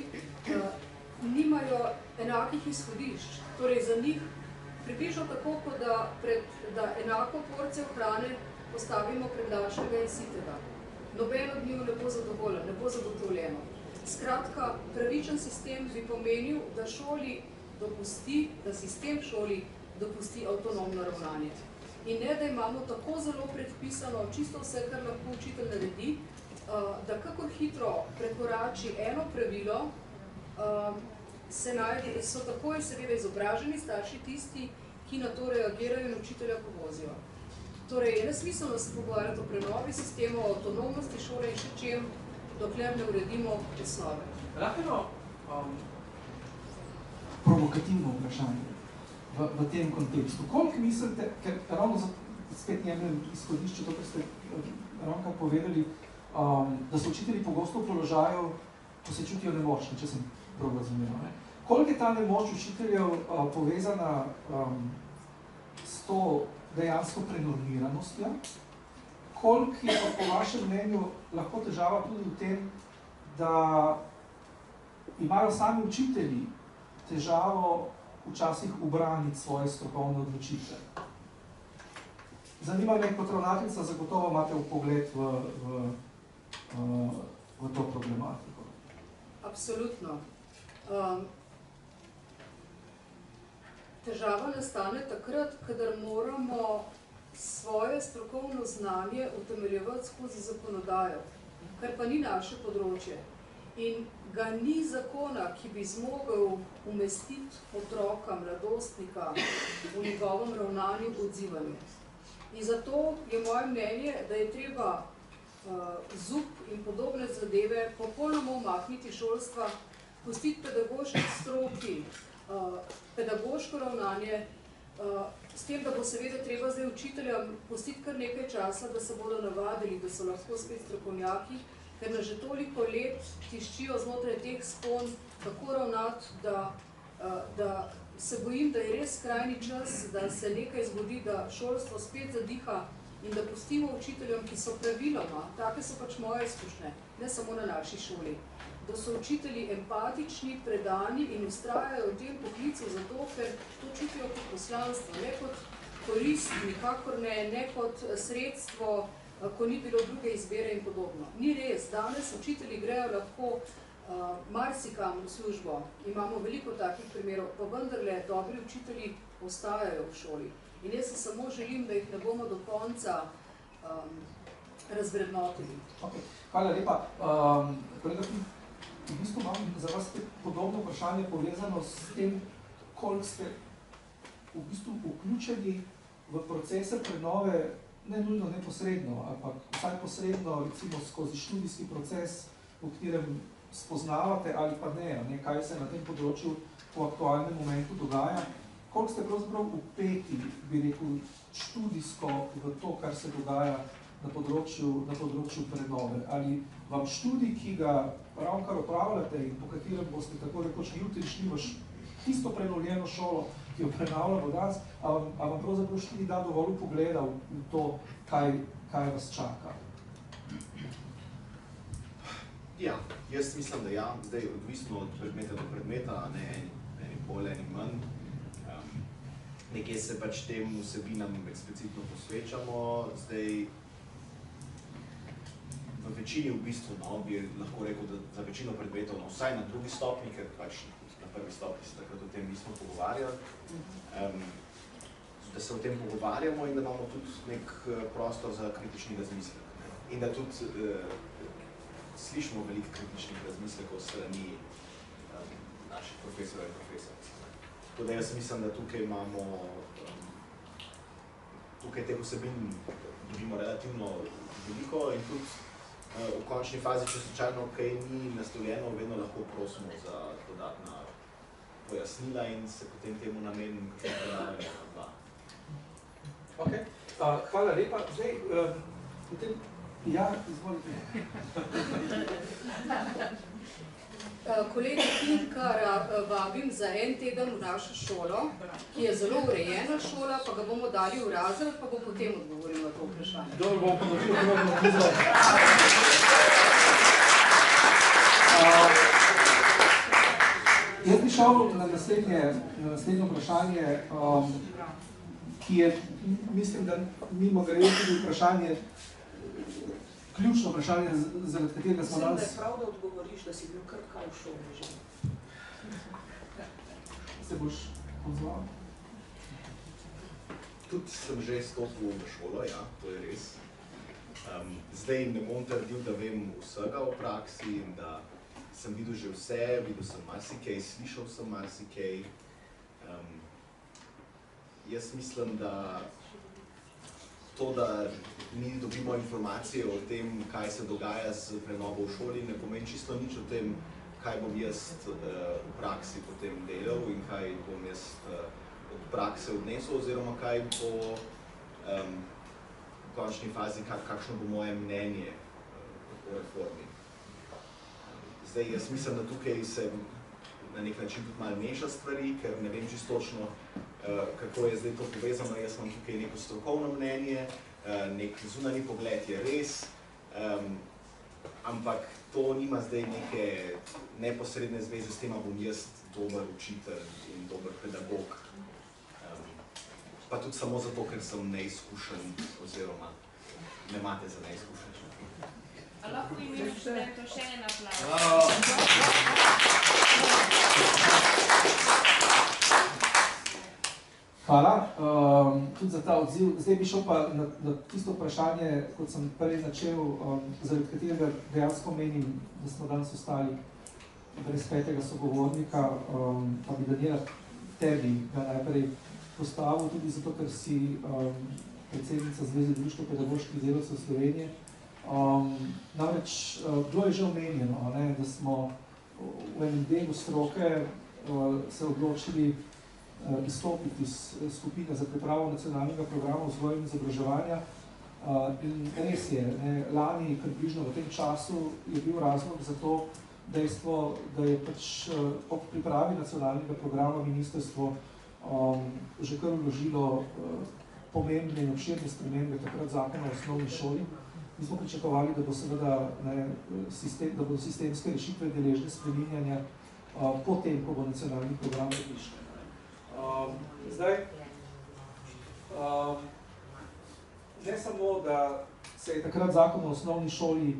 nimajo enakih izhodišč. Torej za njih približno tako, kot da enako porcijo hrane postavimo pred lačnega in sitega. Noben od njih ne bo zadovoljen, ne bo zagotovljeno. Skratka, pravičen sistem bi pomenil, da sistem šoli dopusti avtonomno ravnanje. In ne, da imamo tako zelo predpisano čisto vse, kar lahko učitelj naredi, da kakor hitro prekorači eno pravilo, so takoj seveda izobraženi starši tisti, ki na to reagirajo in učitelja povozijo. Torej, je nesmiselno se pogovarjati o prenovi sistemov, avtonomnosti šole in še čem, dokler ne uredimo osnove. Lahko provokativno vprašanje v tem kontekstu. Koliko mislite, ker ravno spet jemljem izhodišče, to, kar ste ravno povedali, da so učitelji pogosto v položaju, ko se čutijo nemočni, če sem prav razumela. Koliko je ta nemoč učiteljev povezana s to dejansko prenormiranostjo? Koliko je po vašem mnenju lahko težava tudi v tem, da imajo sami učitelji težavo včasih ubraniti svoje strokovne odločitve? Zanima me, kot ravnateljica, zagotovo imate vpogled v to problematiko. Absolutno. Težava nastane takrat, kadar moramo svoje strokovno znanje utemeljevati skozi zakonodajo, kar pa ni naše področje. In ga ni zakona, ki bi zmogel umestiti otroka, mladostnika v njegovem ravnanju, odzivanju. In zato je moje mnenje, da je treba ZUP in podobne zadeve popolnoma umakniti šolstva, pustiti pedagoški stroki, pedagoško ravnanje, s tem, da bo seveda treba zdaj učiteljem pustiti kar nekaj časa, da se bodo navadili, da so lahko spet strokovnjaki, ker nas že toliko let tiščijo znotraj teh spon, kako ravnati, da se bojim, da je res skrajni čas, da se nekaj zgodi, da šolstvo spet zadiha in da pustimo učiteljem, ki so praviloma, take so pač moje izkušnje, ne samo na naši šoli, da so učitelji empatični, predani in ustrajajo v tem poklicu zato, ker to čutijo kot poslanstvo, ne kot korist, nikakor ne kot sredstvo, ko ni bilo druge izbire in podobno. Ni res, danes učitelji grejo lahko marsikam v službo, imamo veliko takih primerov, pa vendarle dobri učitelji ostajajo v šoli. In jaz se samo želim, da jih ne bomo do konca razvrednotili. Okay. Hvala lepa. V bistvu imam za vas podobno vprašanje povezano s tem, koliko ste v bistvu vključeni v procese prenove, ne nujno neposredno, ampak vsaj posredno, recimo skozi študijski proces, v katerem spoznavate ali pa ne, kaj se na tem področju v aktualnem momentu dogaja. Koliko ste pravzaprav vpeti, bi rekel, študijsko v to, kar se dogaja na področju prenove? Ali vam študij, ki ga ravnokar opravljate in po katerem boste tako rekoč jutri šli v tisto prenovljeno šolo, ki jo prenavljamo danes, a vam pravzaprav študij da dovolj vpogleda v to, kaj vas čaka? Ja, jaz mislim, da ja, zdaj odvisno od predmeta do predmeta, ne eni bolj, eni manj. Nekje se pač tem vsebinam eksplicitno posvečamo, zdaj v večini v bistvu, bi lahko rekel, da za večino predmetov, vsaj na drugi stopni, ker pač na prvi stopni se takrat o tem nismo pogovarjali, da se o tem pogovarjamo in da imamo tudi nek prostor za kritični razmislek. In da tudi slišimo veliko kritičnih razmislekov strani naših profesorjev in profesoric. Tako da jaz mislim, da tukaj imamo, tukaj teh vsebin dobimo relativno veliko in tudi v končni fazi, če slučajno kaj ni naslovljeno, vedno lahko prosimo za dodatna pojasnila in se potem temu namenim kakšno predavanje na dva. Ok, hvala lepa. Zdaj, potem, ja, izvolite. Kolega Pinkara vabim za en teden v našo šolo, ki je zelo urejena šola, pa ga bomo dali v razred, pa bo potem odgovoril na to vprašanje. Dobro, bomo ponovili podobno pizo. Jaz bi šel na naslednje vprašanje, ki je, mislim, da mimo gre tudi vprašanje, ključno vprašanje, zaradi katerega smo danes... Mislim, da je prav, da odgovoriš, da si bil kar kaj v šoli že. Se boš odzval? Tudi sem že stopil v šolo, ja, to je res. Zdaj ne bom trdil, da vem vsega o praksi in da sem videl že vse, videl sem marsikaj, slišal sem marsikaj. Jaz mislim, da to, da mi dobimo informacije o tem, kaj se dogaja s prenovo v šoli, ne pomeni čisto nič o tem, kaj bom jaz v praksi potem delal in kaj bom jaz od prakse odnesel, oziroma kaj bo v končni fazi, kakšno bo moje mnenje o reformi. Zdaj, jaz mislim, da tukaj se na nek način tudi malo meša stvari, ker ne vem čisto točno, kako je zdaj to povezano. Jaz imam tukaj neko strokovno mnenje, nek zunanji pogled je res, ampak to nima zdaj neke neposredne zveze s tem, bom jaz dober učitelj in dober pedagog. Pa tudi samo zato, ker sem neizkušen, oziroma ne imate za neizkušen. A lahko imamo študentov še en aplavz? Hvala tudi za ta odziv. Zdaj bi šel pa na tisto vprašanje, kot sem prej začel, zaradi katerega dejansko menim, da smo danes ostali brez petega sogovornika, pa bi Daniela tebi ga najprej postavil, tudi zato, ker si predsednica Zveze društva pedagoških delavcev Slovenije. Namreč bilo je že omenjeno, da smo v enem delu stroke se odločili izstopiti iz skupine za pripravo nacionalnega programa vzgoje in izobraževanja. In res je, lani približno v tem času je bil razlog za to dejstvo, da je pač ob pripravi nacionalnega programa ministrstvo že kar vložilo pomembne in obširne spremembe takrat zakona o osnovni šoli. Mi smo pričakovali, da bo seveda da bodo sistemske rešitve deležne spreminjanja potem, ko bo nacionalni program različen. Zdaj, ne samo, da se je takrat zakon o osnovni šoli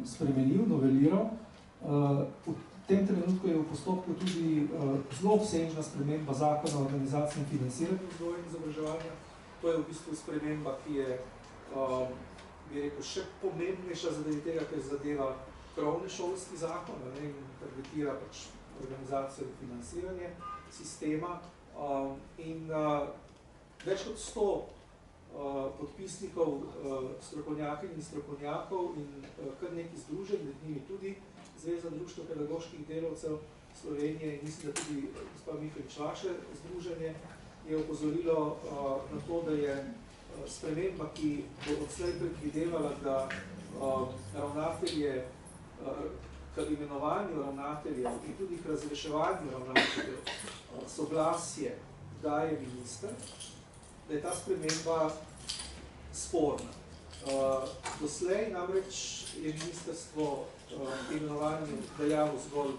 spremenil, noveliral, v tem trenutku je v postopku tudi zelo obsežna sprememba zakona o organizaciji in financiranju vzgoje in izobraževanja. To je v bistvu sprememba, ki je, bi rekel, še pomembnejša zaradi tega, ker zadeva krovni šolski zakon in targetira pač organizacijo in financiranje sistema. In več kot 100 podpisnikov strokovnjakinj in strokovnjakov in kar nekaj združenj, med njimi tudi Zveza društva pedagoških delavcev Slovenije in mislim, da tudi gospa Mihelič vaše združenje, je opozorilo na to, da je sprememba, ki bo odslej predvidevala, da ravnatelje, k imenovanju ravnateljev in tudi k razreševanju ravnateljev soglasje daje minister, da je ta sprememba sporna. Doslej namreč je ministrstvo imenovanju dajalo zgolj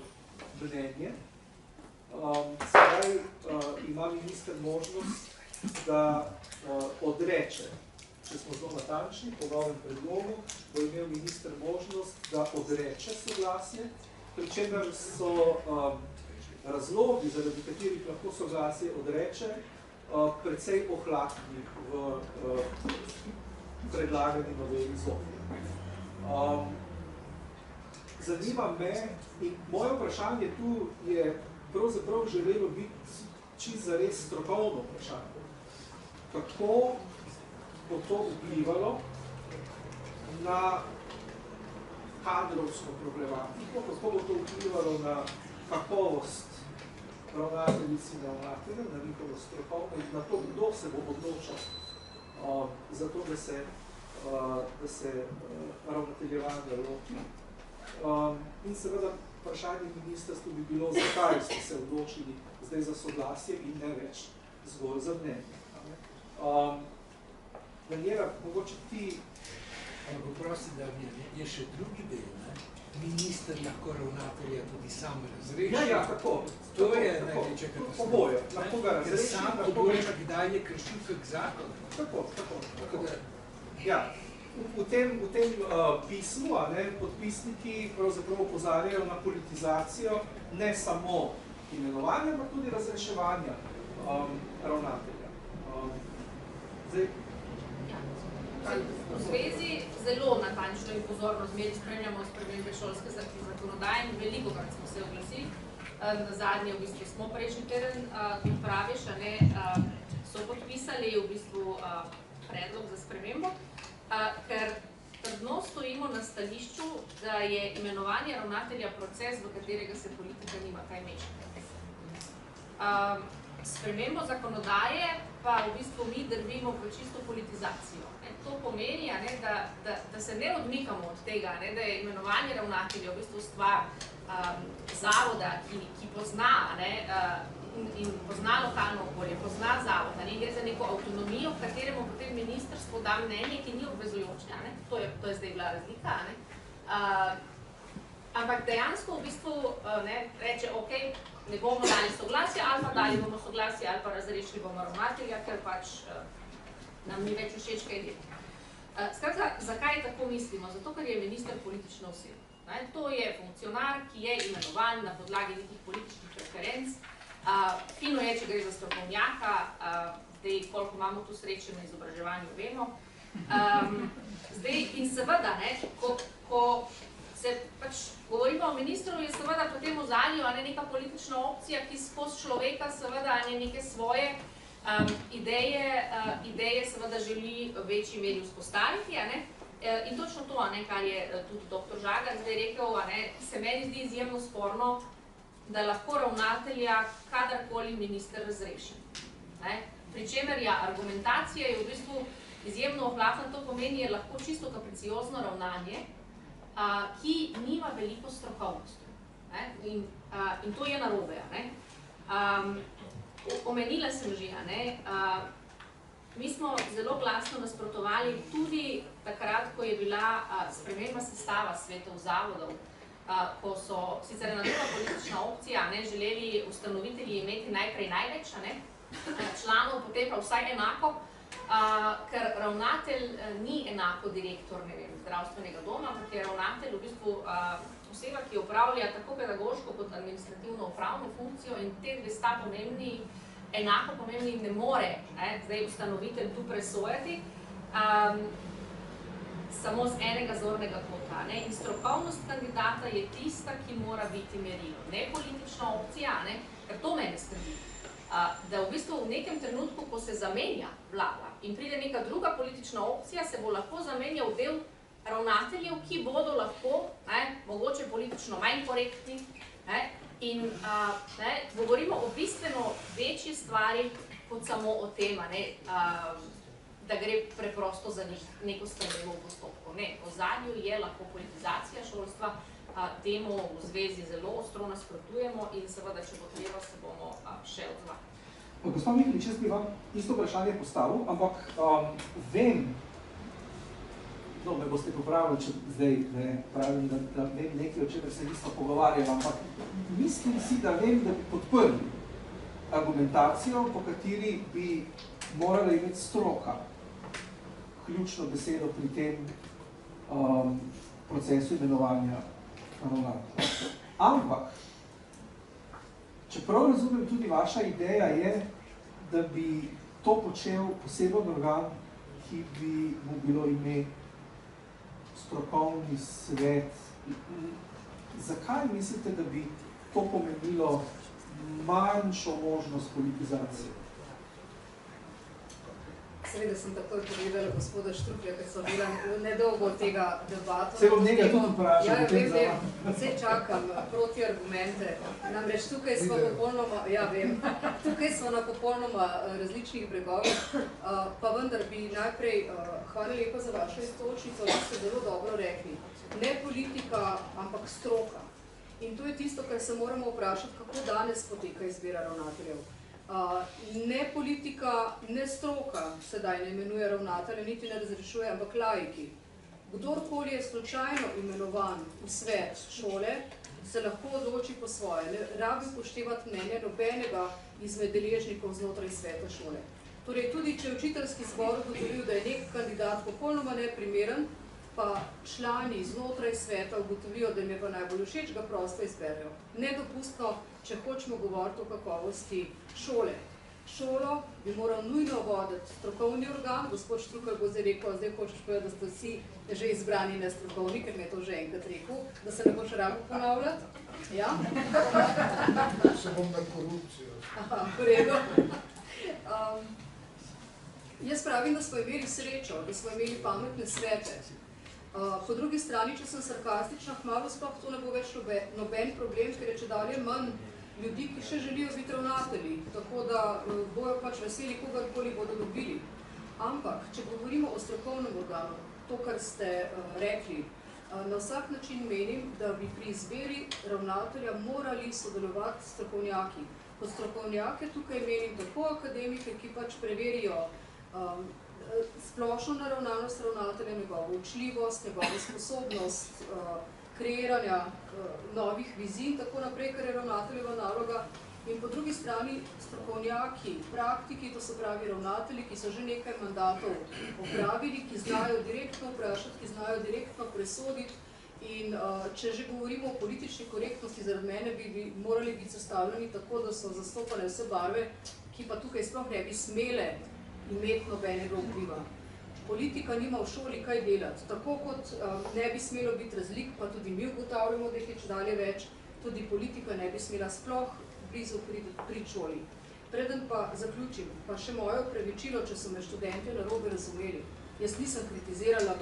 mnenje. Sedaj ima minister možnost, da odreče, če smo zelo natančni, po novem predlogu, bo imel minister možnost, da odreče soglasje, pri čemer so razlogi, zaradi katerih lahko soglasje odreče, precej ohlapni v predlagani noveli ZOFVI. Zanima me, in moje vprašanje tu je pravzaprav želelo biti čisto zares strokovno vprašanje. Kako bo to vplivalo na kadrovsko problematiko, kako bo to vplivalo na kakovost ravnateljic in ravnateljev, na njihovo strokovno in na to, kdo se bo odločal za to, da se ravnateljevanja loti. In seveda vprašanje ministrstvu bi bilo, zakaj ste se odločili zdaj za soglasje in ne več zgolj za mnenje. Daniela, mogoče ti... Ampak prosti, da je še drugi del, minister lahko ravnatelja tudi sam razreši. Ja, tako. To je največja katastrofa. Oboje, lahko ga razreši. Sam odloča, kdaj je kršil kak zakon. Tako. Ja. V tem pismu podpisniki pravzaprav opozarjajo na politizacijo ne samo imenovanja, ampak tudi razreševanja ravnatelja. V zvezi zelo natančno in pozorno zmeri spremljamo spremembe šolske zakonodaje in velikokrat smo se oglasili. Na zadnje v bistvu smo prejšnji teden, kot praviš, so podpisali v bistvu predlog za spremembo, ker trdno stojimo na stališču, da je imenovanje ravnatelja proces, v katerega se politika nima kaj mešati. Spremembo zakonodaje pa v bistvu mi drvimo v čisto politizacijo. To pomeni, da se ne odmikamo od tega, da je imenovanje ravnatelja v bistvu stvar zavoda, ki pozna in pozna lokalno okolje, pozna zavod, gre za neko avtonomijo, v kateremu potem ministrstvo da mnenje, ki ni obvezujoče. To je zdaj bila razlika. Ampak dejansko v bistvu reče, ok, ne bomo dali soglasja, ali pa dali bomo soglasje, ali pa razrešili bomo ravnatelja, ker pač nam ni več všeč kaj delati. Skratka, zakaj tako mislimo? Zato, ker je minister politična oseba. To je funkcionar, ki je imenovan na podlagi nekih političnih preferenc Fino je, če gre za strokovnjaka, zdaj, koliko imamo tu sreče na izobraževanju, vemo. Zdaj, in seveda, ne, ko se pač govorimo o ministru, je seveda potem v ozadju neka politična opcija, ki skozi človeka seveda neke svoje ideje seveda želi v večji meri vzpostaviti. In točno to, kar je tudi dr. Žagar zdaj rekel, se meni zdi izjemno sporno, da lahko ravnatelja kadarkoli minister razreši. Pričemer argumentacija je v bistvu izjemno ohlapna, to pomeni, je lahko čisto kapriciozno ravnanje, ki nima veliko strokovnosti. In to je narobe. Omenila sem že, mi smo zelo glasno nasprotovali tudi takrat, ko je bila sprememba sestava svetov zavodov, ko so sicer ena druga politična opcija želeli ustanovitelji imeti najprej največ članov, potem pa vsaj enako, ker ravnatelj ni enako direktor zdravstvenega doma, ampak je ravnatelj v bistvu oseba, ki opravlja tako pedagoško kot administrativno upravno funkcijo in te dve sta pomembni, enako pomembni ne more zdaj ustanovitelj tu presojati samo z enega zornega kota. In strokovnost kandidata je tista, ki mora biti merilo, ne politična opcija, ker to mene skrbi. Da v bistvu v nekem trenutku, ko se zamenja vlada in pride neka druga politična opcija, se bo lahko zamenjal del ravnateljev, ki bodo lahko mogoče politično manj korektni in govorimo o bistveno večji stvari kot samo o tem, da gre preprosto za neko spremembo v postopku. Ne, v ozadju je lahko politizacija šolstva, temu v zvezi zelo ostro nasprotujemo in seveda, če bo treba, se bomo še odzvali. Gospod Mihlič, jaz bi vam isto vprašanje postavil, ampak vem, me boste popravili, če zdaj pravim, da vem nekaj, o čemer se nismo pogovarjali, ampak mislim si, da vem, da bi podprli argumentacijo, po kateri bi morala imeti stroka ključno besedo pri tem procesu imenovanja ravnatelja. Ampak, čeprav razumem, tudi vaša ideja je, da bi to počel poseben organ, ki bi mu bilo ime strokovni svet. Zakaj mislite, da bi to pomenilo manjšo možnost politizacije? Seveda sem takoj povedala gospoda Štruklja, ker so bila nedolgo tega debata. Se bom nekaj tudi vprašal. Ja, vem, vse čakam proti argumente. Namreč tukaj smo popolnoma, tukaj smo na popolnoma različnih bregovih, pa vendar bi najprej, hvala lepa za vašo istočnico, da ste zelo dobro rekli. Ne politika, ampak stroka. In to je tisto, kar se moramo vprašati, kako danes poteka izbira ravnateljev. Ne politika, ne stroka sedaj ne imenuje ravnatelja, niti ne razrešuje, ampak laiki. Kdorkoli je slučajno imenovan v svet šole, se lahko odloči po svoje. Ne rabi upoštevati mnenja nobenega izmed deležnikov znotraj sveta šole. Torej, tudi če je učiteljski zbor ugotovil, da je nek kandidat popolnoma neprimeren, pa člani znotraj sveta ugotovijo, da jim je pa najbolj všeč, ga prosto izberejo. Nedopustno, če hočemo govoriti o kakovosti šole. Šolo bi moral nujno voditi strokovni organ, gospod Štrukelj bo zdaj rekel, zdaj hočeš povedati, da ste vsi že izbrani nestrokovni, ker mi je to že enkrat rekel, da se ne boš rabo ponavljati. Ja? Se bom na korupcijo. Aha, v redu. Jaz pravim, da smo imeli srečo, da smo imeli pametne svete. Po drugi strani, če sem sarkastična, hmalo sploh to ne bo več noben problem, ker je čedalje manj ljudi, ki še želijo biti ravnatelji, tako da bojo pač veseli, kogarkoli bodo dobili. Ampak, če govorimo o strokovnem organu, to, kar ste rekli, na vsak način menim, da bi pri izbiri ravnatelja morali sodelovati strokovnjaki. Kot strokovnjake tukaj menim tako akademike, ki pač preverijo splošno naravnanost ravnatelja, njegovo učljivost, njegovo sposobnost kreiranja novih vizij in tako naprej, kar je ravnateljeva naloga. In po drugi strani strokovnjaki, praktiki, to so pravi ravnatelji, ki so že nekaj mandatov opravili, ki znajo direktno vprašati, ki znajo direktno presoditi In če že govorimo o politični korektnosti, zaradi mene bi morali biti sestavljeni tako, da so zastopane vse barve, ki pa tukaj sploh ne bi smele imeti nobenega vpliva. Politika nima v šoli kaj delati. Tako kot ne bi smelo biti razlik, pa tudi mi ugotavljamo, da jih je čedalje več, tudi politika ne bi smela sploh blizu pri šoli. Preden pa zaključim, pa še moje opravičilo, če so me študenti narobe razumeli. Jaz nisem kritizirala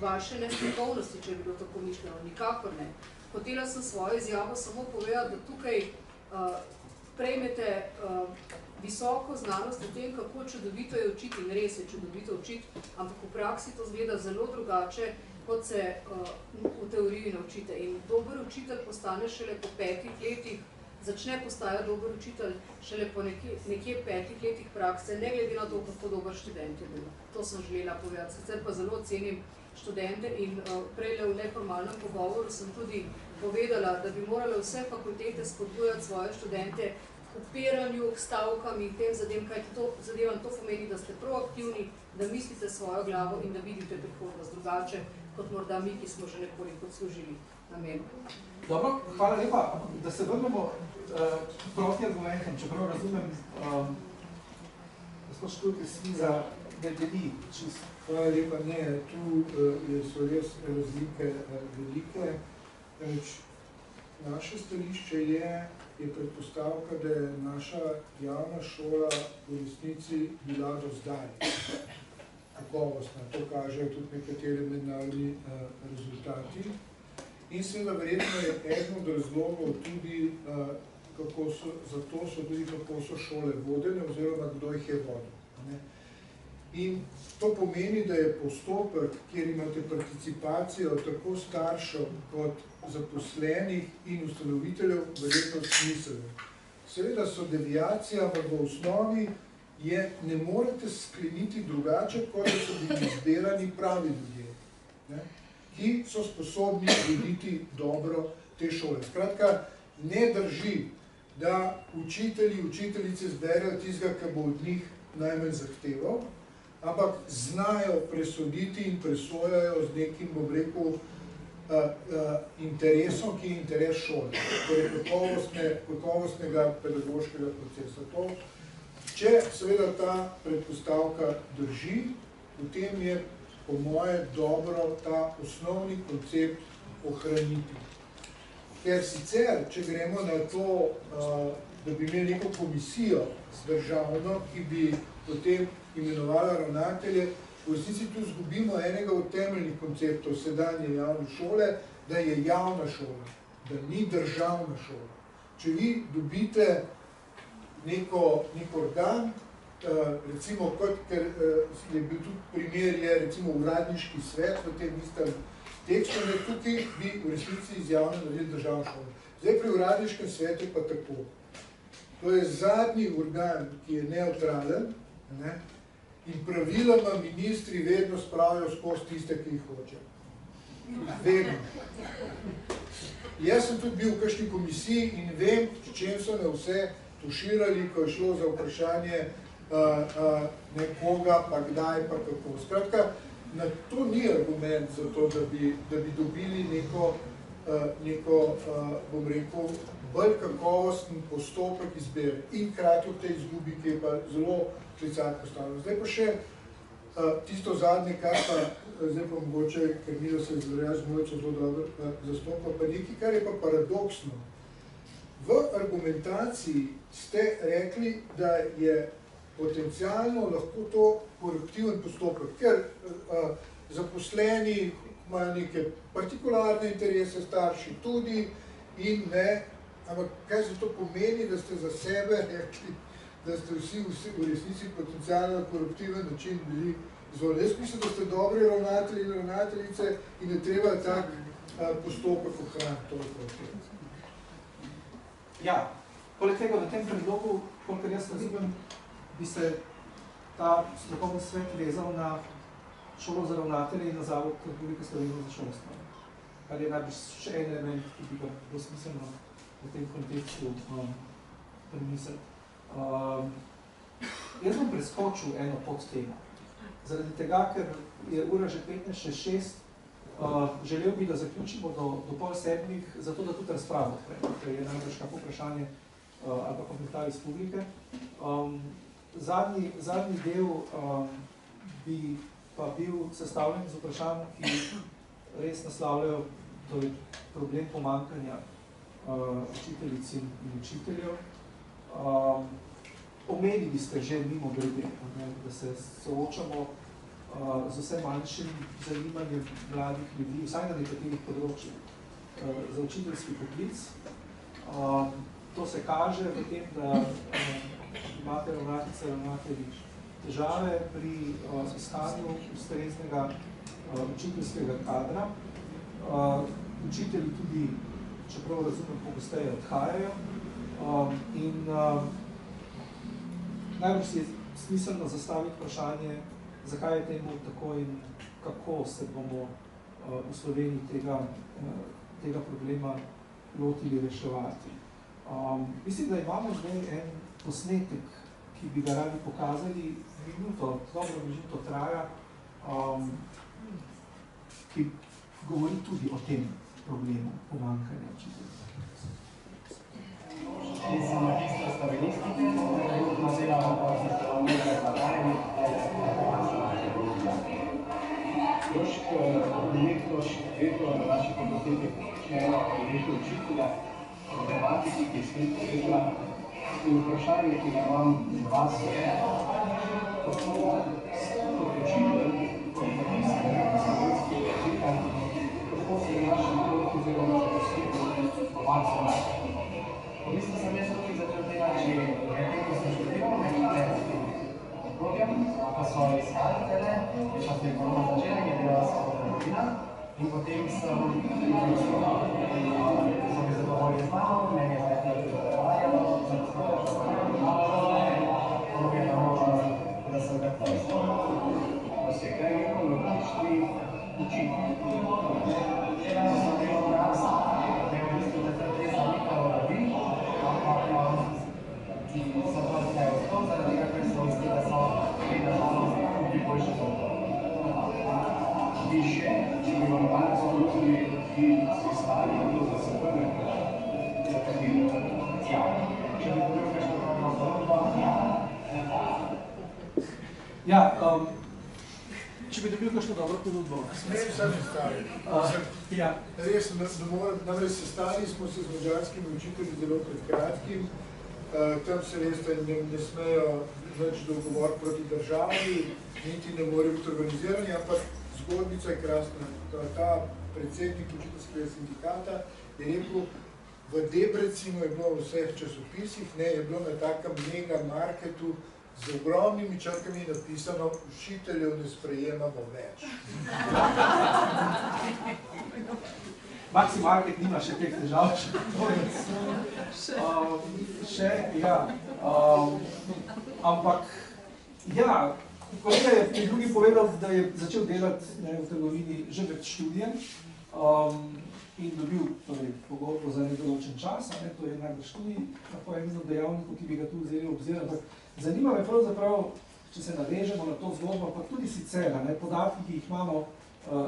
vaše nestrokovnosti, če je bilo tako mišljeno, nikakor ne. Hotela sem svojo izjavo samo povedati, da tukaj prejmete visoko znanost o tem, kako čudovito je učiti, in res je čudovito učiti, ampak v praksi to zgleda zelo drugače, kot se v teoriji naučite. In dober učitelj postane šele po 5 letih, začne postajati dober učitelj šele po nekje 5 letih prakse, ne glede na to, kako dober študent je bil. To sem želela povedati, sicer pa zelo cenim študente in prej v neformalnem pogovoru sem tudi povedala, da bi morale vse fakultete spodbujati svoje študente k upiranju, k stavkam in tem zadevam to pomeni, da ste proaktivni, da mislite svojo glavo in da vidite prihodnost drugače, kot morda mi, ki smo že nekoliko odslužili namen. Dobro, hvala lepa. Da se vrnemo proti argumentom, čeprav razumem, gospod Šturk, sviza vedeli čisto. Hvala lepa, ne, tu so res razlike velike. Naše stališče je predpostavka, da je naša javna šola v resnici bila do zdaj kakovostna. To kažejo tudi nekateri mednarodni rezultati. In seveda verjetno je eden od razlogov tudi, kako so šole vodene oziroma kdo jih je vodil. In to pomeni, da je postopek, kjer imate participacijo tako staršev kot zaposlenih in ustanoviteljev, verjetno smiseln. Seveda so deviacija, ampak v osnovi ne morete skleniti drugače, kot da so bili izbirani pravi ljudje, ki so sposobni voditi dobro te šole. Skratka, ne drži, da učitelji, učiteljice zberejo tistega, ki bo od njih najmanj zahteval, ampak znajo presoditi in presojajo z nekim, bom rekel, interesom, ki je interes šole, torej kakovostnega pedagoškega procesa. Če seveda ta predpostavka drži, potem je po moje dobro ta osnovni koncept ohraniti. Ker sicer, če gremo na to, da bi imeli neko komisijo državno, ki bi potem imenovala ravnatelje, v resnici tu izgubimo enega od temeljnih konceptov sedanje javne šole, da je javna šola, da ni državna šola. Če vi dobite neko organ, recimo, ker je bil tudi primer, je recimo uradniški svet v tem istem tekstu, da tukaj bi v resnici iz javne naredili državno šolo. Zdaj pri uradniškem svetu pa tako. To je zadnji organ, ki je neutralen, in praviloma ministri vedno spravijo skozi tiste, ki jih hočejo. Vedno. Jaz sem tudi bil v kakšni komisiji in vem, čem so me vse tuširali, ko je šlo za vprašanje nekoga, pa kdaj, pa kako. Skratka, to ni argument za to, da bi dobili neko, bom rekel, bolj kakovosten postopek izbere in krati v tej izgubi, ki je pa zelo klicat postavljeno. Zdaj pa še tisto zadnje, kar pa, zdaj pa mogoče, ker Milo se izvrja z mojco zelo dobro zastopa, pa nekaj, kar je pa paradoksno. V argumentaciji ste rekli, da je potencialno lahko to koruptiven postopek, ker zaposleni imajo neke partikularne interese, starši tudi in ne, ampak kaj se to pomeni, da ste za sebe rekli, da ste vsi v resnici potencialno koruptiven način bili izvoljeni. Jaz mislim, da ste dobri ravnatelji in ravnateljice in je treba tak postopek ohraniti. Ja, poleg tega v tem predlogu, kolikor jaz razumem, bi se ta strokovni svet vezal na šolo za ravnatelje in na Zavod Republike Slovenije za šolstvo. Kar je najbolj še en element, ki bi ga bilo smiselno v tem kontekstu premisliti. Jaz bom preskočil eno podtemo. Zaradi tega, ker je ura že 15:06 Želel bi, da zaključimo do 6:30, zato da tudi razpravo odpremo, ker je najbrž kako vprašanje ali pa komentar iz publike. Zadnji del bi pa bil sestavljen z vprašanj, ki res naslavljajo problem pomanjkanja učiteljic in učiteljev. Omenili ste že mimo grede, da se soočamo z vse manjšim zanimanjem mladih ljudi, vsaj na nekaterih področjih, za učiteljski poklic. To se kaže v tem, da imate ravnatelji težave pri iskanju ustreznega učiteljskega kadra. Učitelji tudi, čeprav razumem, pogosteje odhajajo in najbolj si je smiselno zastaviti vprašanje, zakaj je temu tako in kako se bomo v Sloveniji tega problema lotili reševati. Mislim, da imamo zdaj en posnetek, ki bi ga radi pokazali, dobro minuto traja, ki govori tudi o tem problemu pomanjkanja učiteljev. Sem magistra slovenistike, trenutno delam v Univerzi Akademiji, leto na naši fakulteti počnejo leto učitelja, matematiki, ki je svet povedala. In vprašanje, ki ga imam za vas je, kako kot učitelj, kot magistra slovenskega jezika, kako se v našem krogu oziroma časovniku pomaga. Mislim, da sem jaz tukaj začel delati, ko sem študiral nekaj obdobjem, pa so izkazatele, je pa se je ponovno začela, je bila sodelovina in potem sem mi zadovoljil z mano, meni je zdaj predvajalo, sem da sem ga poslal, da se kaj ekologični učitelji. Delamo sem delo praksa, da je v bistvu četrteza nekaj odrabi, ki so to zdaj ostov, zaradi tega, ker so misli, da so tudi boljše dobro. Više, če bi vam danes tudi ki si stari, to da se prve, za katero tjavo. Če bi dobil kakšno pravno ponudbo, ja, če bi dobil kakšno dobro ponudbo. Smejem sem stari. Res, namreč sestali smo se z madžarskimi učitelji zelo pred kratkim. Tam se veste, ne smejo več dogovor proti državi, niti ne morajo biti organizirani, ampak zgodbica je krasna. Ta predsednik učiteljskega sindikata je rekel, v Debrecinu je bilo v vseh časopisih, je bilo na takem mega marketu z ogromnimi črkami napisano, učiteljev ne sprejemamo več. Maxi Market nima še teh težav, ampak, kolega je pri drugi povedal, da je začel delati v trgovini že pred študijem in dobil pogodbo za nedoločen čas, to je najbolj študij, tako je eno dejavnikov, ki bi ga tu vzeli obzir, ampak zanima me pravzaprav, če se navežemo na to zgodbo, ampak tudi sicer, podatki, ki jih imamo,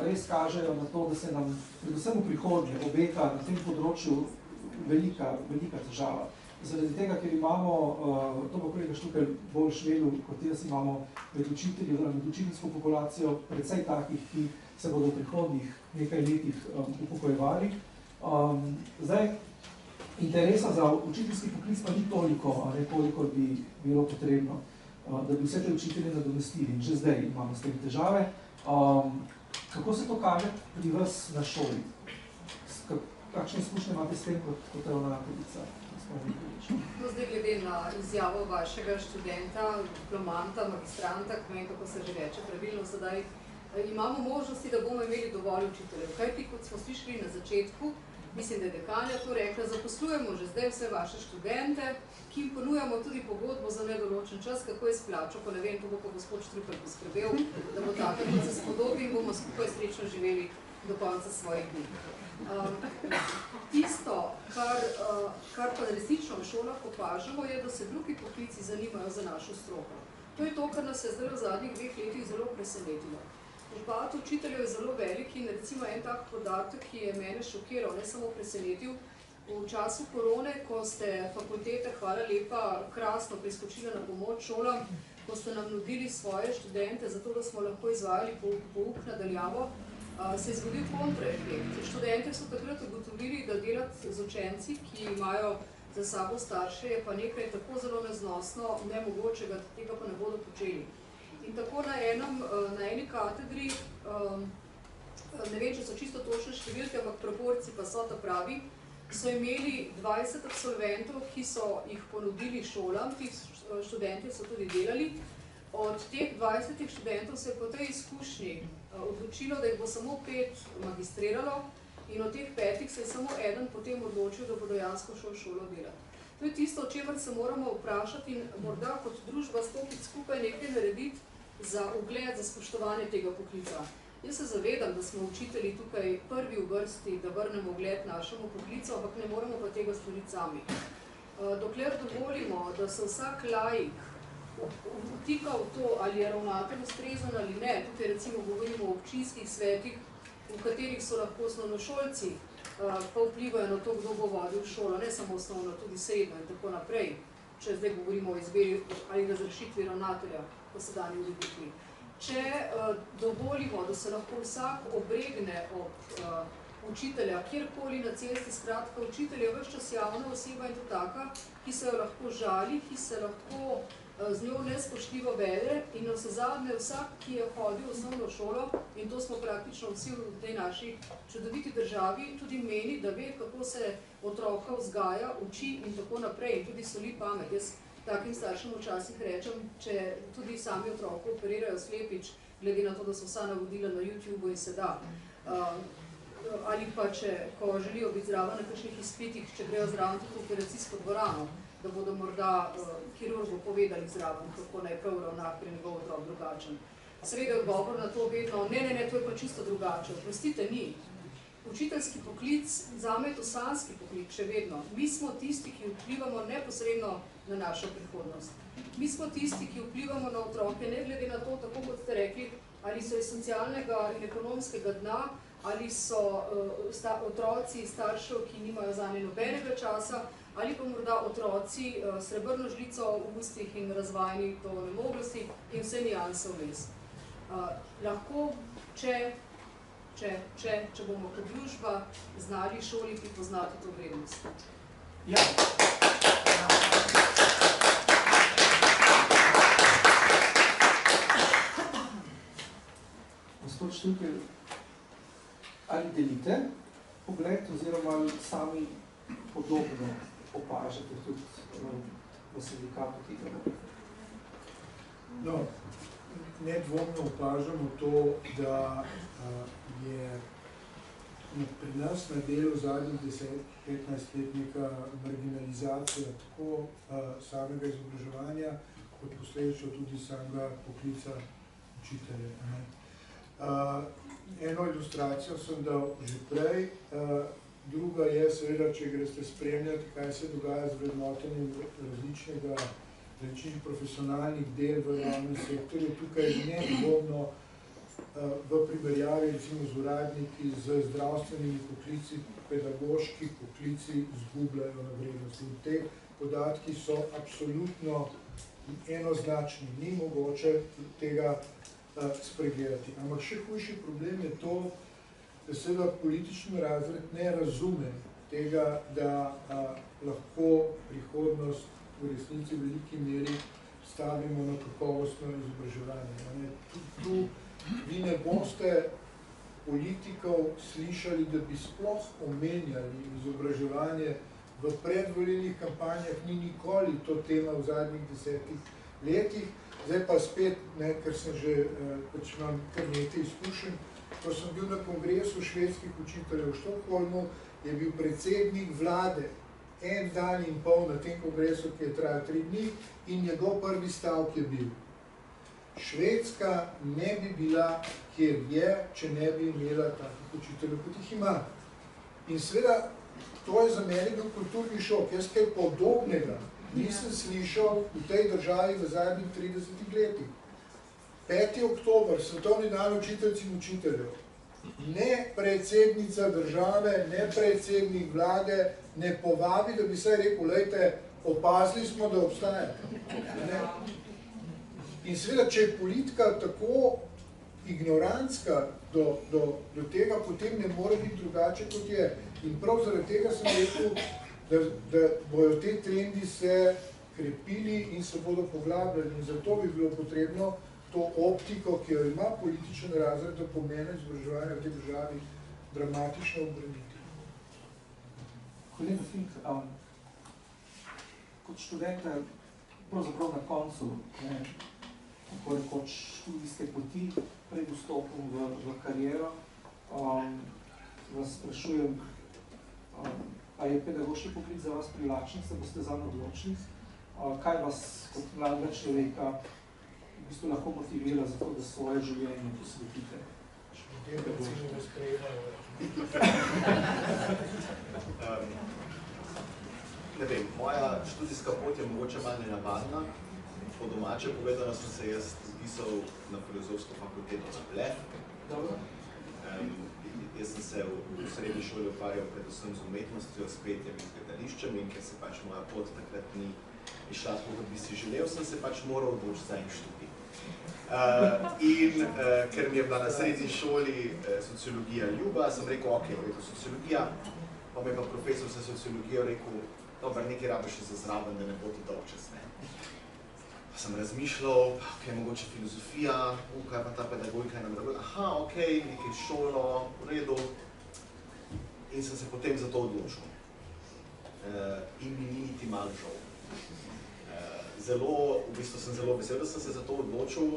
res kažejo na to, da se nam predvsem v prihodnje obeta na tem področju velika težava. Zaradi tega, ker imamo, to bo kolega Štukelj bolj švedel, kot jaz imamo med učitelji, med učiteljsko populacijo, precej takih, ki se bodo v prihodnjih nekaj letih upokojevali. Zdaj, interesa za učiteljski poklic pa ni toliko, koliko bi bilo potrebno, da bi vse te učitelje nadomestili. Že zdaj imamo s tem težave. Kako se to kaže pri vas na šoli? Kakšne izkušnje imate s tem kot ravnateljica? To zdaj glede na izjavo vašega študenta, diplomanta, magistranta, kako se že reče pravilno sedaj, imamo možnosti, da bomo imeli dovolj učiteljev. Kajti, kot smo slišali na začetku, mislim, da je dekanja to rekla, zaposlujemo že zdaj vse vaše študente, ki jim ponujamo tudi pogodbo za nedoločen čas, kako je splačo, pa ne vem, to bo pa gospod Štrukelj poskrbel, da bo tako, kot se spodobi in bomo skupaj srečno živeli do konca svojih dni. Tisto, kar pa resnično v šolah opažamo, je, da se drugi poklici zanimajo za našo stroko. To je to, kar nas je zdaj v zadnjih 2 letih zelo presenetilo. Upad učiteljev je zelo velik in recimo en tak podatek, ki je mene šokiral, ne samo presenetil. V času korone, ko ste fakultete, hvala lepa, krasno priskočili na pomoč šolam, ko ste nam nudili svoje študente, zato da smo lahko izvajali pouk nadaljavo, se je zgodil kontraefekt. Študente so takrat ugotovili, da delati z učenci, ki imajo za sabo starše, je pa nekaj tako zelo neznosno, nemogočega, tega pa ne bodo počeli. In tako na eni katedri, ne vem, če so čisto točne številke, ampak proporci pa so ta pravi, so imeli 20 absolventov, ki so jih ponudili šolam, ti študenti so tudi delali. Od teh 20 študentov se je po tej izkušnji odločilo, da jih bo samo 5 magistriralo in od teh 5 se je samo eden potem odločil, da bo dejansko šel šolo delati. To je tisto, o čemer se moramo vprašati in morda kot družba stopiti skupaj nekaj narediti za ugled, za spoštovanje tega poklica. Jaz se zavedam, da smo učitelji tukaj prvi v vrsti, da vrnemo ugled našemu poklicu, ampak ne moremo pa tega storiti sami. Dokler dovolimo, da se vsak laik vtika v to, ali je ravnatelj ustrezen ali ne, tukaj recimo govorimo o občinskih svetih, v katerih so lahko osnovnošolci, pa vplivajo na to, kdo bo vodil šolo, ne samo osnovno, tudi srednjo in tako naprej, če zdaj govorimo o izbiri ali razrešitvi ravnatelja po sedanji ureditvi. Če dovolimo, da se lahko vsak obregne od učitelja, kjerkoli na cesti, skratka, učitelj je ves čas javna oseba in to taka, ki se jo lahko žali, ki se lahko z njo nespoštljivo vede in navsezadnje vsak, ki je hodil v osnovno šolo, in to smo praktično vsi v tej naši čudoviti državi, tudi meni, da ve, kako se otroka vzgaja, uči in tako naprej in tudi soli pamet. Jaz takim staršem včasih rečem, če tudi sami otroku operirajo slepič, glede na to, da so vsa navodila na YouTubeu in se da. Ali pa, ko želijo biti zraven na kakšnih izpitih, če grejo zraven tudi v operacijsko dvorano, da bodo morda kirurgu povedali zraven, kako naj prav ravna pri njegov otrok drugačen. Seveda je odgovor na to vedno, ne, to je pa čisto drugače. Oprostite, ni. Učiteljski poklic, zame je to sanski poklic, še vedno. Mi smo tisti, ki vplivamo neposredno na našo prihodnost. Mi smo tisti, ki vplivamo na otroke, ne glede na to, tako kot ste rekli, ali so iz socialnega in ekonomskega dna, ali so otroci staršev, ki nimajo zanje nobenega časa, ali pa morda otroci srebrno žlico v ustih in razvajeni do nemoglosti in vse nijanse vmes. Lahko, če bomo kot družba znali šoli prepoznati to vrednost. Ja. Gospod Štukelj, ali delite pogled oziroma ali sami podobno opažate tudi v sindikatu tega? No, nedvomno opažamo to, da je pri nas na delu zadnjih 10-15 let neka marginalizacija tako samega izobraževanja, kot posledično tudi samega poklica učitelja. Eno ilustracijo sem dal že prej, druga je seveda, če greste spremljati, kaj se dogaja z vrednotenjem različnih profesionalnih del v javnem sektorju. Tukaj nedvomno v primerjavi recimo z uradniki, z zdravstvenimi poklici, pedagoški poklici zgubljajo na vrednosti. In te podatki so absolutno enoznačni, ni mogoče tega spregledati. Ampak še hujši problem je to, da seveda politični razred ne razume tega, da lahko prihodnost v resnici v veliki meri stavimo na kakovostno izobraževanje. Tu vi ne boste politikov slišali, da bi sploh omenjali izobraževanje v predvolilnih kampanjah, ni nikoli to tema v zadnjih 10 letih. Zdaj pa spet, ker sem že, pač imam kar nekaj izkušenj, ko sem bil na kongresu švedskih učiteljev v Štokholmu, je bil predsednik vlade en dan in pol na tem kongresu, ki je trajal 3 dni, in njegov prvi stavek je bil: Švedska ne bi bila, kjer je, če ne bi imela takih učiteljev, kot jih ima. In seveda, to je za mene bil kulturni šok. Jaz kaj podobnega nisem slišal v tej državi v zadnjih 30 letih. 5. oktober, svetovni dan učiteljic in učiteljev. Ne predsednica države, ne predsednik vlade ne povabi, da bi se rekel, lejte, opazili smo, da obstaja. In seveda, če je politika tako ignorantska do tega, potem ne more biti drugače, kot je. In prav zaradi tega sem rekel, da bojo te trendi se krepili in se bodo poglabljali. In zato bi bilo potrebno to optiko, ki jo ima političen razred, da pomene izobraževanja v tej državi dramatično obraniti. Kolega Fink, kot študenta, pravzaprav na koncu, tako rekoč študijske poti, pred vstopom v kariero, vas sprašujem, a je pedagoški poklic za vas privlačen, se boste zanj odločili? Kaj vas kot mladega človeka v bistvu lahko motivira za to, da svoje življenje posvetite? Ne vem, moja študijska pot je mogoče malo nenavadna. Po domače povedano sem se jaz upisal na filozofsko fakulteto na Blef. Jaz sem se v srednji šoli ukvarjal predvsem z umetnostjo, s petjem in gledališčem, in ker se pač moja pot takrat ni išla tako, kot bi si želel, sem se pač moral odločiti za en študij. In ker mi je bila na srednji šoli sociologija ljuba, sem rekel, ok, sociologija, pa mi je pa profesor za sociologijo rekel, dobro, nekaj rabiš še za zraven, da ne bo ti dolgčas, ne. Pa sem razmišljal, ok, mogoče filozofija, kaj pa ta pedagogika in nadrago, aha, ok, nekaj šolo, v redu. In sem se potem za to odločil. In mi ni niti malo žal. V bistvu sem zelo vesel, da sem se za to odločil.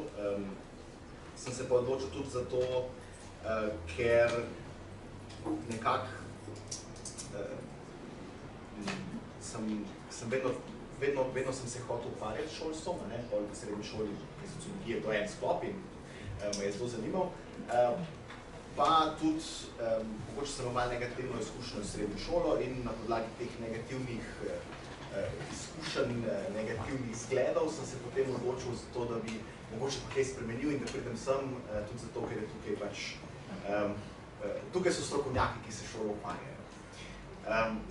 Sem se pa odločil tudi zato, ker nekako sem vedno sem se hotel ukvarjati s šolstvom, v srednji šoli sociologije to en sklop in me je zelo zanimal. Pa tudi, mogoče sem imel negativno izkušnjo s srednjo šolo in na podlagi teh negativnih izkušenj, negativnih zgledov sem se potem odločil za to, da bi mogoče pa kaj spremenil in da pridem sem, tudi zato, ker je tukaj pač, tukaj so strokovnjaki, ki se šolo ukvarjajo.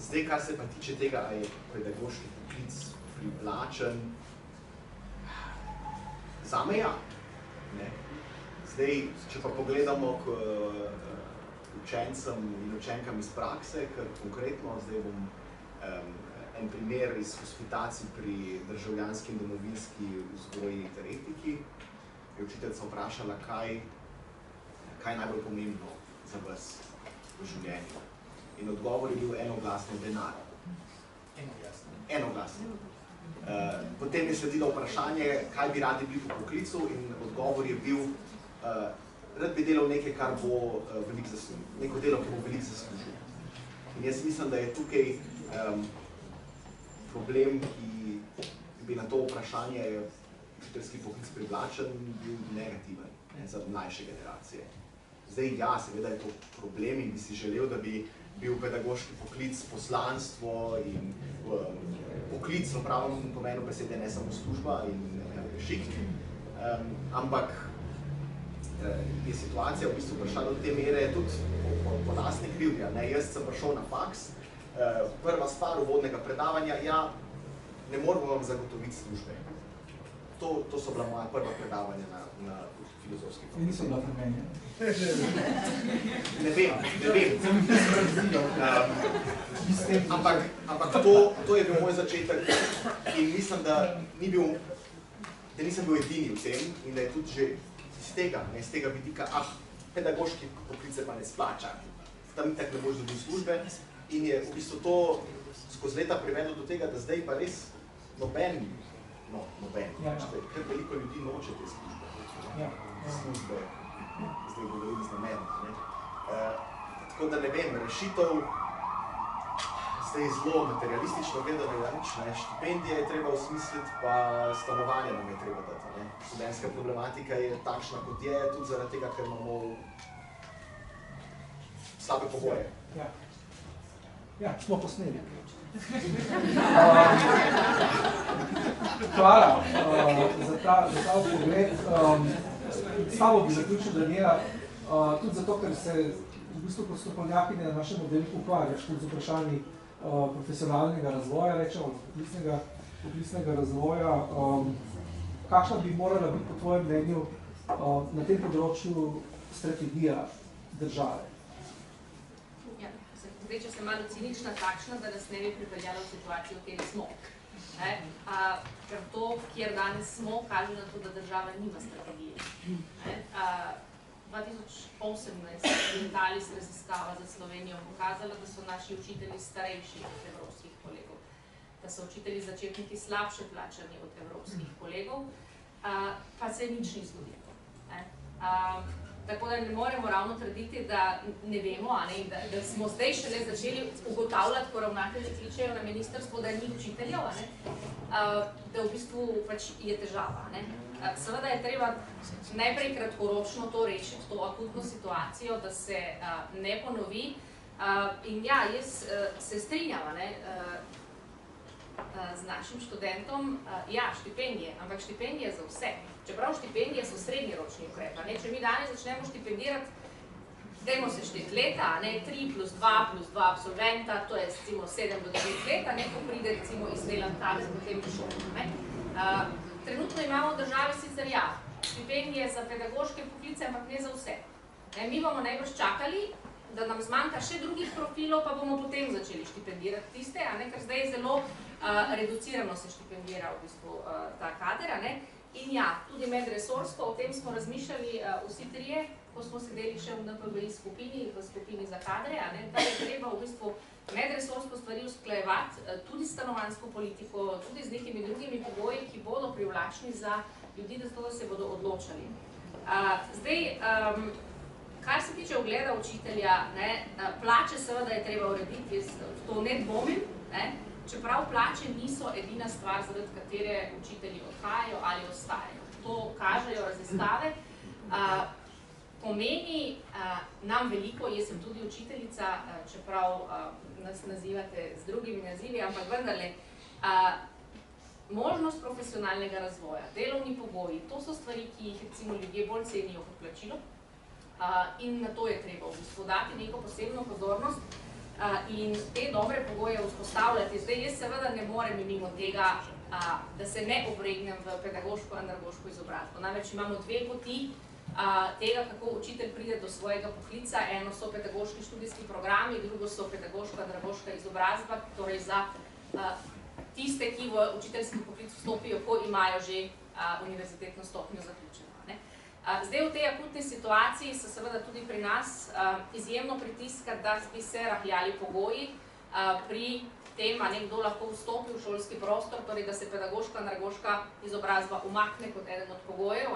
Zdaj, kar se pa tiče tega, ali je pedagoški poklic privlačen, zame ja. Zdaj, če pa pogledamo k učencem in učenkam iz prakse, ker konkretno zdaj bom en primer iz hospitacij pri državljanski in domovinski vzgoji ter etiki, je učiteljica vprašala, kaj je najbolj pomembno za vas v življenju. In odgovor je bil enoglasno denar. Enoglasno. Potem je sledilo vprašanje, kaj bi radi bili v poklicu in odgovor je bil, rad bi delal nekaj, kar bo veliko zaslužil. Neko delo, ki bo veliko zaslužil. In jaz mislim, da je tukaj problem, ki bi na to vprašanje učiteljski poklic privlačen, bil negativen za mlajše generacije. Zdaj, ja, seveda je to problem in bi si želel, da bi bil pedagoški poklic poslanstvo in poklic v pravem pomenu besede, ne samo služba in šik. Ampak je situacija v bistvu prišla do te mere tudi po lastni krivdi. Jaz sem prišel na faks, prva stvar uvodnega predavanja, ja, ne moramo vam zagotoviti službe. To so bila moja prva predavanja na filozofski fakulteti. Niso bila premenjena. Ne vem. Ampak to je bil moj začetek in mislim, da nisem bil edini v tem in da je tudi že iz tega vidika, pedagoški poklice pa ne splača. Tam itak ne boš dobil službe in je v bistvu to skozi leta privedlo do tega, da zdaj pa res noben, kar veliko ljudi noče te službe, zdaj govorim z namenom. Tako da ne vem, rešitev zdaj zelo materialistično gledano, štipendije je treba osmisliti, pa stanovanje nam je treba dati. Študentska problematika je takšna, kot je, tudi zaradi tega, ker imamo slabe pogoje. Ja, smo posneli. Hvala za ta pogled. s tabo bi zaključil, Daniela, tudi zato, ker se v bistvu kot strokovnjakinja na našem oddelku ukvarjaš tudi z vprašanji profesionalnega razvoja, rečemo, poklicnega razvoja. Kakšna bi morala biti po tvojem mnenju na tem področju strategija države? Ja, zdaj, če sem malo cinična, takšna, da nas ne bi pripeljala v situacijo, v kateri smo. Ker to, kjer danes smo, kaže na to, da država nima strategije. 2018 je Italis raziskava za Slovenijo pokazala, da so naši učitelji starejši od evropskih kolegov, da so učitelji začetniki slabše plačani od evropskih kolegov, pa se nič ni zgodilo. Tako da ne moremo ravno trditi, da ne vemo, da smo zdaj šele začeli ugotavljati, ko ravnatelji kličejo na ministrstvo, da ni učiteljev, da v bistvu pač je težava. Seveda je treba najprej kratkoročno to rešiti, to akutno situacijo, da se ne ponovi. In ja, jaz se strinjam z našim študentom, ja, štipendije, ampak štipendije za vse. Čeprav štipendije so srednjeročni ukrep. Če mi danes začnemo štipendirati, dajmo se šteti leta, 3 plus 2 plus 2 absolventa, to je recimo 7 do 9 leta, ko pride recimo izdelan kader potem v šolo. Trenutno imamo v državi sicer ja, štipendije za pedagoške poklice, ampak ne za vse. Mi bomo najbrž čakali, da nam zmanjka še drugih profilov, pa bomo potem začeli štipendirati tiste, ker zdaj zelo reducirano se štipendira v bistvu ta kader. In ja, tudi medresorsko, o tem smo razmišljali vsi trije, ko smo sedeli še v NPBI v skupini za kadre, da je treba v bistvu medresorsko stvari usklajevati, tudi stanovanjsko politiko, tudi z nekimi drugimi pogoji, ki bodo privlačni za ljudi, da se bodo odločali. Zdaj, kar se tiče ugleda učitelja, plače seveda je treba urediti, jaz to ne dvomim, čeprav plače niso edina stvar, zaradi katere učitelji odhajajo ali ostajajo. To kažejo raziskave. Pomeni nam veliko, jaz sem tudi učiteljica, čeprav nas nazivate z drugimi nazivi, ampak vendarle, možnost profesionalnega razvoja, delovni pogoji, to so stvari, ki jih recimo ljudje bolj cenijo kot plačilo in na to je treba v bistvu dati neko posebno pozornost in te dobre pogoje vzpostavljati. Zdaj, jaz seveda ne morem mimo tega, da se ne obregnem v pedagoško-andragoško izobrazbo. Namreč imamo dve poti tega, kako učitelj pride do svojega poklica. Eno so pedagoški študijski programi, drugo so pedagoško-andragoška izobrazba, torej za tiste, ki v učiteljski poklic vstopijo, ko imajo že univerzitetno stopnjo zaključeno. Zdaj, v tej akutni situaciji se seveda tudi pri nas izjemno pritiska, da bi se rahljali pogoji pri tem, kdo lahko vstopi v šolski prostor, torej da se pedagoško-andragoška izobrazba umakne kot eden od pogojev,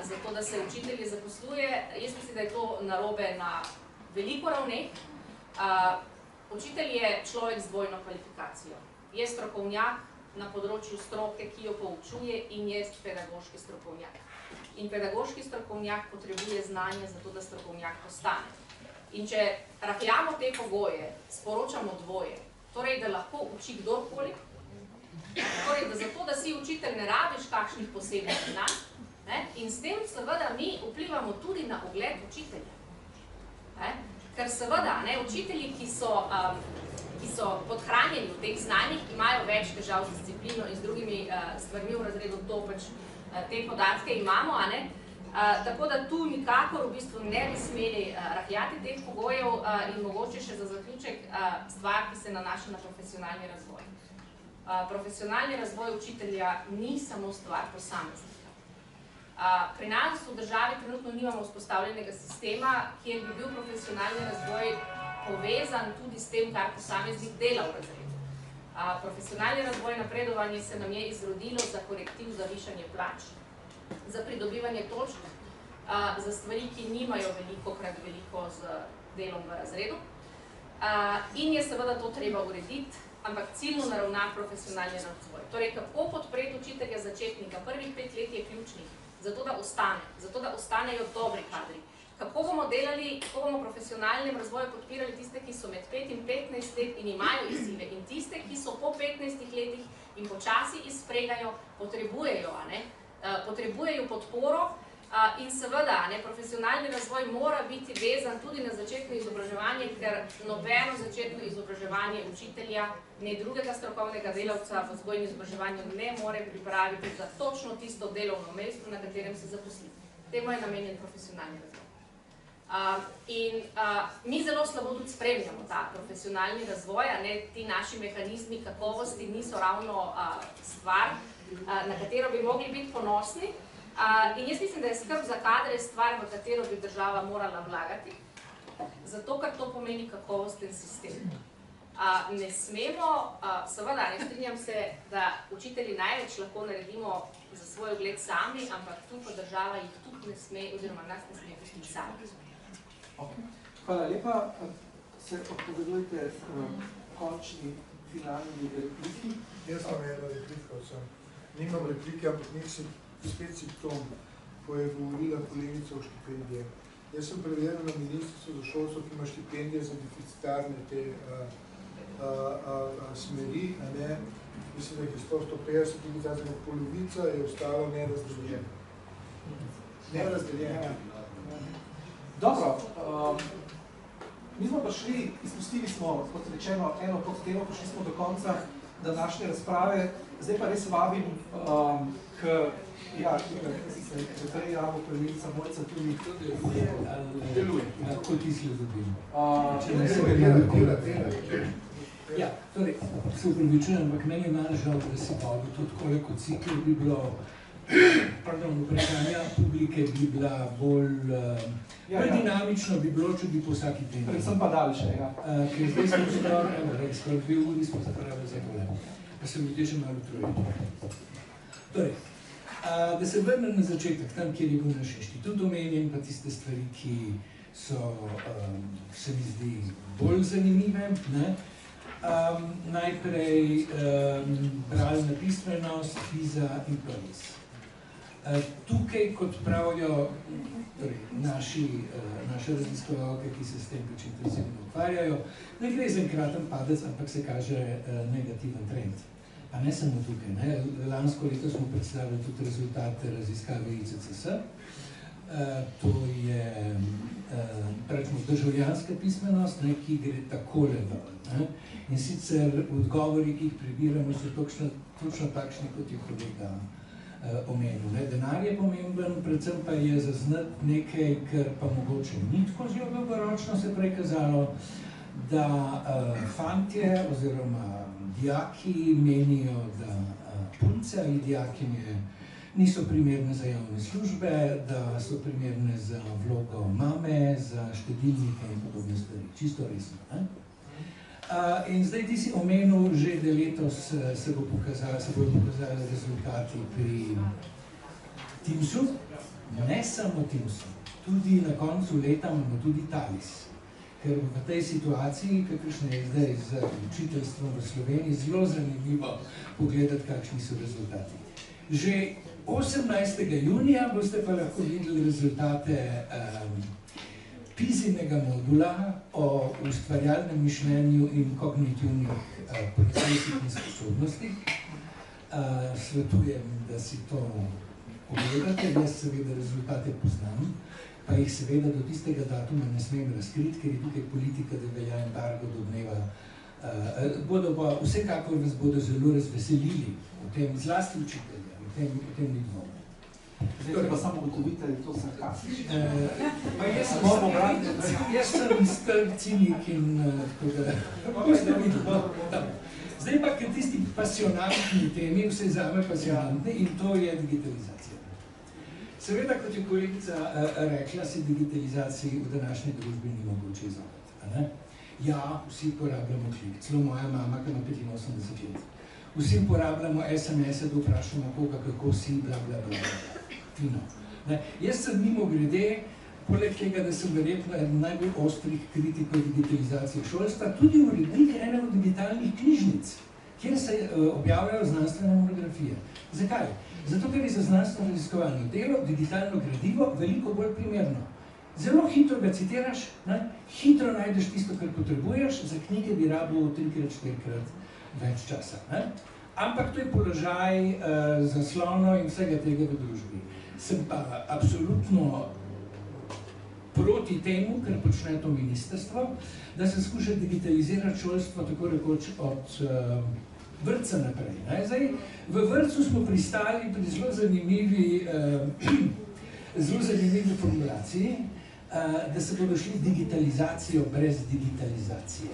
zato da se učitelji zaposluje. Jaz mislim, da je to narobe na veliko ravneh. Učitelj je človek z dvojno kvalifikacijo. Je strokovnjak na področju stroke, ki jo poučuje, in je pedagoški strokovnjak. In pedagoški strokovnjak potrebuje znanje za to, da strokovnjak postane. In če rahljamo te pogoje, sporočamo dvoje, torej, da lahko uči kdorkoli, torej, da zato, da si učitelj ne rabiš kakšnih posebnih znanj, in s tem seveda mi vplivamo tudi na ugled učitelja. Ker seveda, učitelji, ki so podhranjeni v teh znanjih, imajo več težav z disciplino in z drugimi stvarmi v razredu, to pač te podatke imamo, tako da tu nikakor v bistvu ne bi smeli rahljati teh pogojev in mogoče še za zaključek stvar, ki se nanaša na profesionalni razvoj. Profesionalni razvoj učitelja ni samo stvar posameznika. Pri nas v državi trenutno nimamo vzpostavljenega sistema, kjer bi bil profesionalni razvoj povezan tudi s tem, kar posameznik dela v razredu. Profesionalni razvoj napredovanje se nam je izrodilo za korektiv za višanje plač, za pridobivanje točk, za stvari, ki nimajo veliko z delom v razredu. In je seveda to treba urediti, ampak ciljno naravnan profesionalni razvoj. Torej, kako podpreti učitelja začetnika, prvih 5 let je ključnih, zato da ostanejo dobri kadri. Kako bomo delali, kako bomo v profesionalnem razvoju podpirali tiste, ki so med 5 in 15 let in imajo izzive, in tiste, ki so po 15 letih in počasi izpregajo, potrebujejo podporo In seveda, profesionalni razvoj mora biti vezan tudi na začetno izobraževanje, ker nobeno začetno izobraževanje učitelja, ne drugega strokovnega delavca v vzgoji in izobraževanju ne more pripraviti za točno tisto delovno mesto, na katerem se zaposli. Temu je namenjen profesionalni razvoj. Mi zelo slabo tudi spremljamo ta profesionalni razvoj, ti naši mehanizmi kakovosti niso ravno stvar, na katero bi mogli biti ponosni. In jaz mislim, da je skrb za kadre stvar, v katero bi država morala vlagati, zato ker to pomeni kakovosten sistem. Ne smemo, seveda ne strinjam se, da učitelji največ lahko naredimo za svoj ugled sami, ampak tu pa država jih tudi ne sme, oziroma nas ne sme pustiti sami. Hvala lepa. Se odpovedujte končni finalni repliki. Jaz imam eno repliko, nimam replike, ampak nek spet simptom, ko je govorila kolegica o štipendije. Jaz sem preveril na ministrstvu za šolstvo, ki ima štipendije za deficitarne te smeri, mislim, da je 150 digitalizirana, polovica je ostalo nerazdeljena. Nerazdeljena. Dobro, mi smo prišli, izpustili smo, kot rečeno, eno podtemo, prišli smo do konca današnje razprave. Zdaj pa res vabim k, se prej rabo kolegica Mojca tudi deluje. Kot izgled dobimo. Ja, torej, se upravičujem, ampak meni je malo žal, da si vodil tudi koliko cikl bi bilo, pardon, vprašanja publike bi bila bolj dinamično bi bilo, če bi po vsaki temi. Predvsem pa daljše, ja. Ker zdaj smo skoraj 2 uri smo zapravili za tole. Pa se ljudje že malo utrujili. Torej, da se vrnem na začetek, tam, kjer je bil naš inštitut omenjen, pa tiste stvari, ki so, se mi zdi, bolj zanimive. Najprej bralna pismenost, PISA in PIRLS. Tukaj, kot pravijo naše raziskovalke, ki se s tem pač intenzivno ukvarjajo, ne gre za enkraten padec, ampak se kaže negativen trend. Pa ne samo tukaj. Lansko leto smo predstavili tudi rezultate raziskave ICCS. To je državljanska pismenost, ki gre takole dol. In sicer odgovori, ki jih prebiramo, so točno takšni, kot je kolega omenil. Denar je pomemben, predvsem pa je zaznati nekaj, kar pa mogoče ni tako zelo dolgoročno se prej kazalo, da fantje oziroma dijaki menijo, da punce ali dijakinje niso primerne za javne službe, da so primerne za vlogo mame, za štedilnike in podobne stvari. Čisto resno. In zdaj ti si omenil že, da letos se bodo pokazali rezultati pri Teamsu. Ne samo Teamsu, tudi na koncu leta imamo tudi TALIS. Ker v tej situaciji, kakršna je zdaj z učiteljstvom v Sloveniji, zelo zanimivo pogledati, kakšni so rezultati. Že 18. junija boste pa lahko videli rezultate PISA-nega modula o ustvarjalnem mišljenju in kognitivnih procesih in sposobnostih. Svetujem, da si to pogledate. Jaz seveda rezultate poznam, pa jih seveda do tistega datuma ne smem razkriti, ker je tukaj politika, da velja embargo do dneva. Bodo pa vsekakor vas bodo zelo razveselili o tem, zlasti učitelja, o tem ni dvoma. Zdaj pa samo ugotovite, da je to sarkastično. Jaz sem strg cinik in tako da zdaj pa, ker tisti pasionantni temi, vse zame pasionantne, in to je digitalizacija. Seveda, kot je kolegica rekla, se digitalizaciji v današnji družbi ni mogoče izogniti. Ja, vsi porabljamo klik, celo moja mama, ki ima 85 let. Vsi porabljamo SMS-e, da vprašamo koga, kako si, bla, bla, bla. Fino. Jaz sem mimogrede, poleg tega, da sem verjetno eden najbolj ostrih kritikov digitalizacije šolstva, tudi urednik ene od digitalnih knjižnic, kjer se objavljajo znanstvene monografije. Zakaj? Zato, ker je za znanstveno raziskovalno delo digitalno gradivo veliko bolj primerno. Zelo hitro ga citiraš, hitro najdeš tisto, kar potrebuješ, za knjige bi rabil 3-4 več časa. Ampak to je položaj zaslonov in vsega tega v družbi. sem pa absolutno proti temu, kar počne to ministrstvo, da se skuša digitalizirati šolstvo tako rekoč od vrtca naprej. Zdaj, v vrtcu smo pristali pri zelo zanimivi formulaciji, da se bodo šli digitalizacijo brez digitalizacije.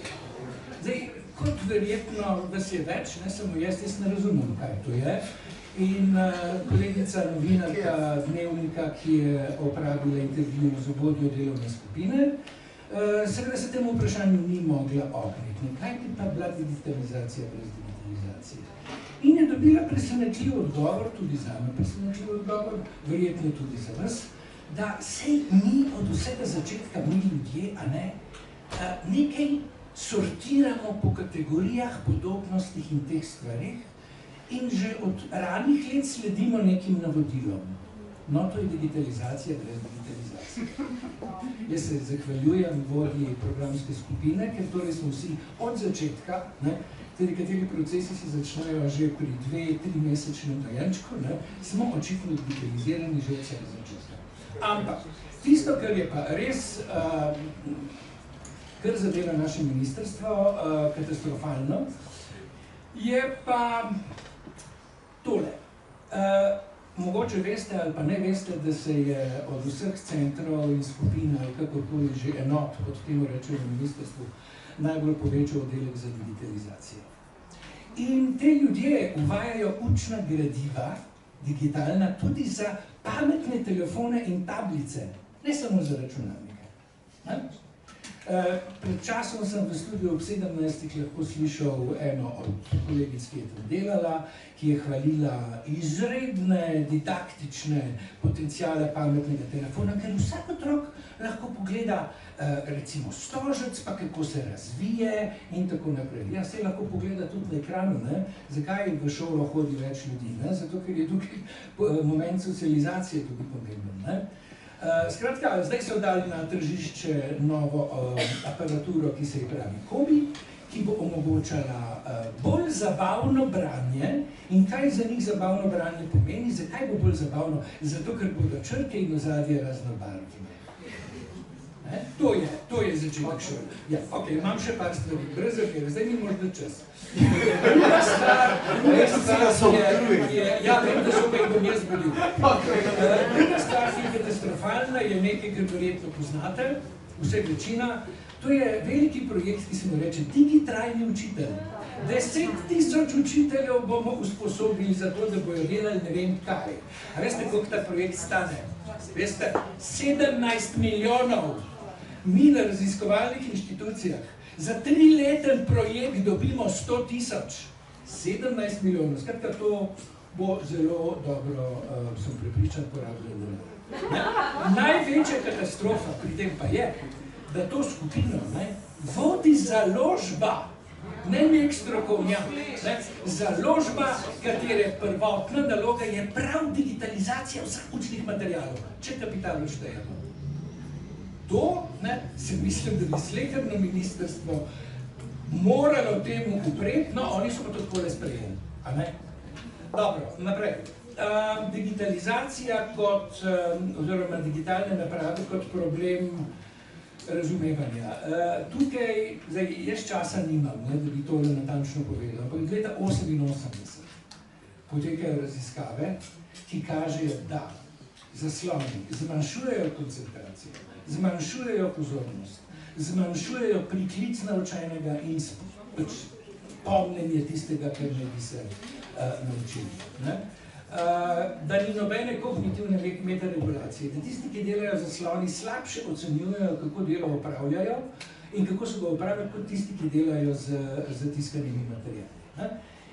Zdaj, kot verjetno vas je več, ne samo jaz ne razumem, kaj to je. In kolegica novinarka Dnevnika, ki je opravila intervju z vodjo delovne skupine, seveda se temu vprašanju ni mogla ogniti. Kaj bi pa bila digitalizacija brez digitalizacije? In je dobila presenetljiv odgovor, tudi zame presenetljiv odgovor, verjetno tudi za vas, da sej mi od vsega začetka, mi ljudje, nekaj sortiramo po kategorijah, podobnostih in teh stvarih in že od ranih let sledimo nekim navodilom. No, to je digitalizacija brez digitalizacije. Jaz se zahvaljujem vodji programske skupine, ker torej smo vsi od začetka, kateri procesi se začnejo že pri 2-3 mesečnem dojenčku, smo očitno digitalizirani že od vsega začetka. Ampak, tisto, kar je pa res, kar zadeva naše ministrstvo, katastrofalno, je pa tole. Mogoče veste ali pa ne veste, da se je od vseh centrov in skupin ali kakorkoli že enot, kot temu rečejo na ministrstvu, najbolj povečal oddelek za digitalizacijo. In te ljudje uvajajo učna gradiva, digitalna, tudi za pametne telefone in tablice, ne samo za računalnike. Pred časom sem v studiu ob 17 lahko slišal eno od kolegic, ki je tam delala, ki je hvalila izredne didaktične potencijale pametnega telefona, ker vsak otrok lahko pogleda recimo stožec, pa kako se razvije in tako naprej. Ja, se lahko pogleda tudi na ekranu, zakaj v šolo hodi več ljudi, zato ker je tukaj moment socializacije tudi pomemben. Skratka, zdaj so dali na tržišče novo aparaturo, ki se ji pravi Kobi, ki bo omogočala bolj zabavno branje. In kaj za njih zabavno branje pomeni? Zakaj bo bolj zabavno? Zato, ker bodo črke in ozadje raznobarvne. To je začetek šole. Ja, ok, imam še par stvari, brez zakaj, zdaj mi možda čas. Druga stvar je, ja, vem, da so pa jih bom jaz vodil. Druga stvar, ki je katastrofalna, je nekaj, kar verjetno poznate, vse večina. To je veliki projekt, ki se mu reče Digitrajni učitelj. 10.000 učiteljev bomo usposobili za to, da bojo delali ne vem kaj. A veste, koliko ta projekt stane? Veste, 17 milijonov. Mi na raziskovalnih inštitucijah za 3-leten projekt dobimo 100.000. 17 milijonov. Skratka, to bo zelo dobro, sem prepričan, porabljen. Največja katastrofa pri tem pa je, da to skupino vodi založba, ne nek strokovnjak. Založba, katere prvotna naloga je prav digitalizacija vseh učnih materialov, če kapital štejemo. To, se mislim, da bi sleherno ministrstvo moralo temu upreti, no, oni so pa to takole sprejeli, Dobro, naprej. Digitalizacija kot, oziroma digitalne naprave kot problem razumevanja. Tukaj, zdaj, jaz časa nimam, da bi tole natančno povedal, ampak leta 1988 potekajo raziskave, ki kažejo, da zasloni zmanjšujejo koncentracijo, zmanjšujejo pozornost, zmanjšujejo priklic naučenega in pomnenje tistega, kar ne bi se naučili. Da ni nobene kognitivne metaregulacije, da tisti, ki delajo zasloni, slabše ocenjujejo, kako delo opravljajo in kako so ga opravljali kot tisti, ki delajo z tiskanimi materiali.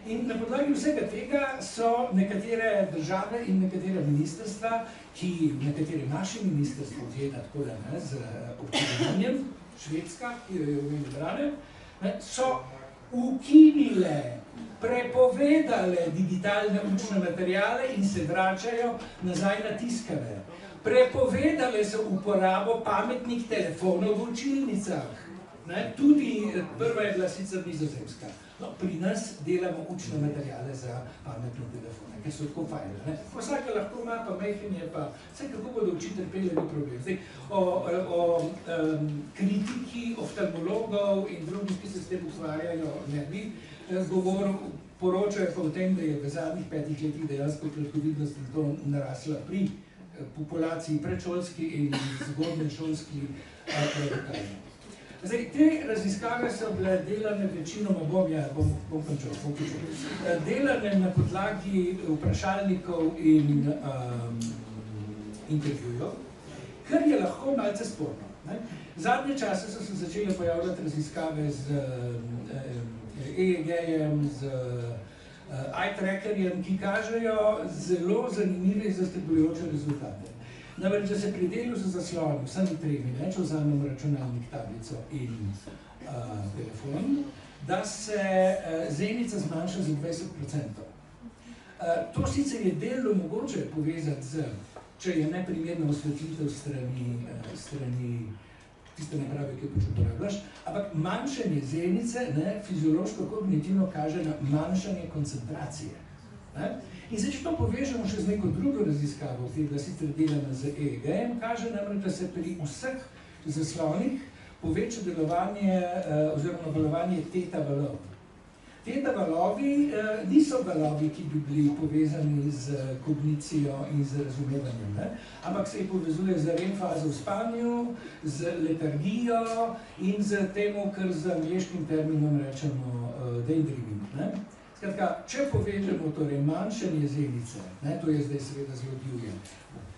In na podlagi vsega tega so nekatere države in nekatere ministrstva, ki nekatere naše ministrstvo gleda tako z občudovanjem, Švedska, ki jo je omenil Brane, so ukinile, prepovedale digitalne učne materiale in se vračajo nazaj na tiskane. Prepovedale so uporabo pametnih telefonov v učilnicah. Tudi prva je bila sicer Nizozemska. No, pri nas delamo učne materijale za pametne telefone, ki so tako fajne. Vsake lahko ima, pa majhen je pa, vse kako bodo učitelj pele, ni problem. Zdaj, o kritiki, oftalmologov in drugih, ki se s tem ukvarjajo, ne bi govoril, poročajo pa o tem, da je v zadnjih 5 letih dejansko kratkovidnost in to narasla pri populaciji predšolski in zgodnješolski lokalno. Zdaj, te raziskave so bile delane večinoma, bom končal, delane na podlagi vprašalnikov in intervjujev, kar je lahko malce sporno. Zadnje čase so se začele pojavljati raziskave z EEG-jem, z eye-trackerjem, ki kažejo zelo zanimive in zaskrbljujoče rezultate. Namreč, da se pri delu z zasloni, vsemi tremi, če vzamemo računalnik, tablico in telefon, da se zenica zmanjša za 20%. To sicer je delno mogoče povezati z, če je neprimerna osvetlitev strani tiste naprave, ki jo pač uporabljaš, ampak manjšanje zenice fiziološko kognitivno kaže na manjšanje koncentracije. In zdaj, če to povežemo še z neko drugo raziskavo, ki je sicer delana z EEG-jem, kaže namreč, da se pri vseh zaslonih poveča delovanje oziroma valovanje teta valov. Teta valovi niso valovi, ki bi bili povezani z kognicijo in z razumevanjem, ampak se jih povezuje z REM fazo v spanju, z letargijo in z temu, kar z angleškim terminom rečemo daydreaming. Skratka, če povežemo torej manjšanje zenice, to je zdaj seveda zelo divje,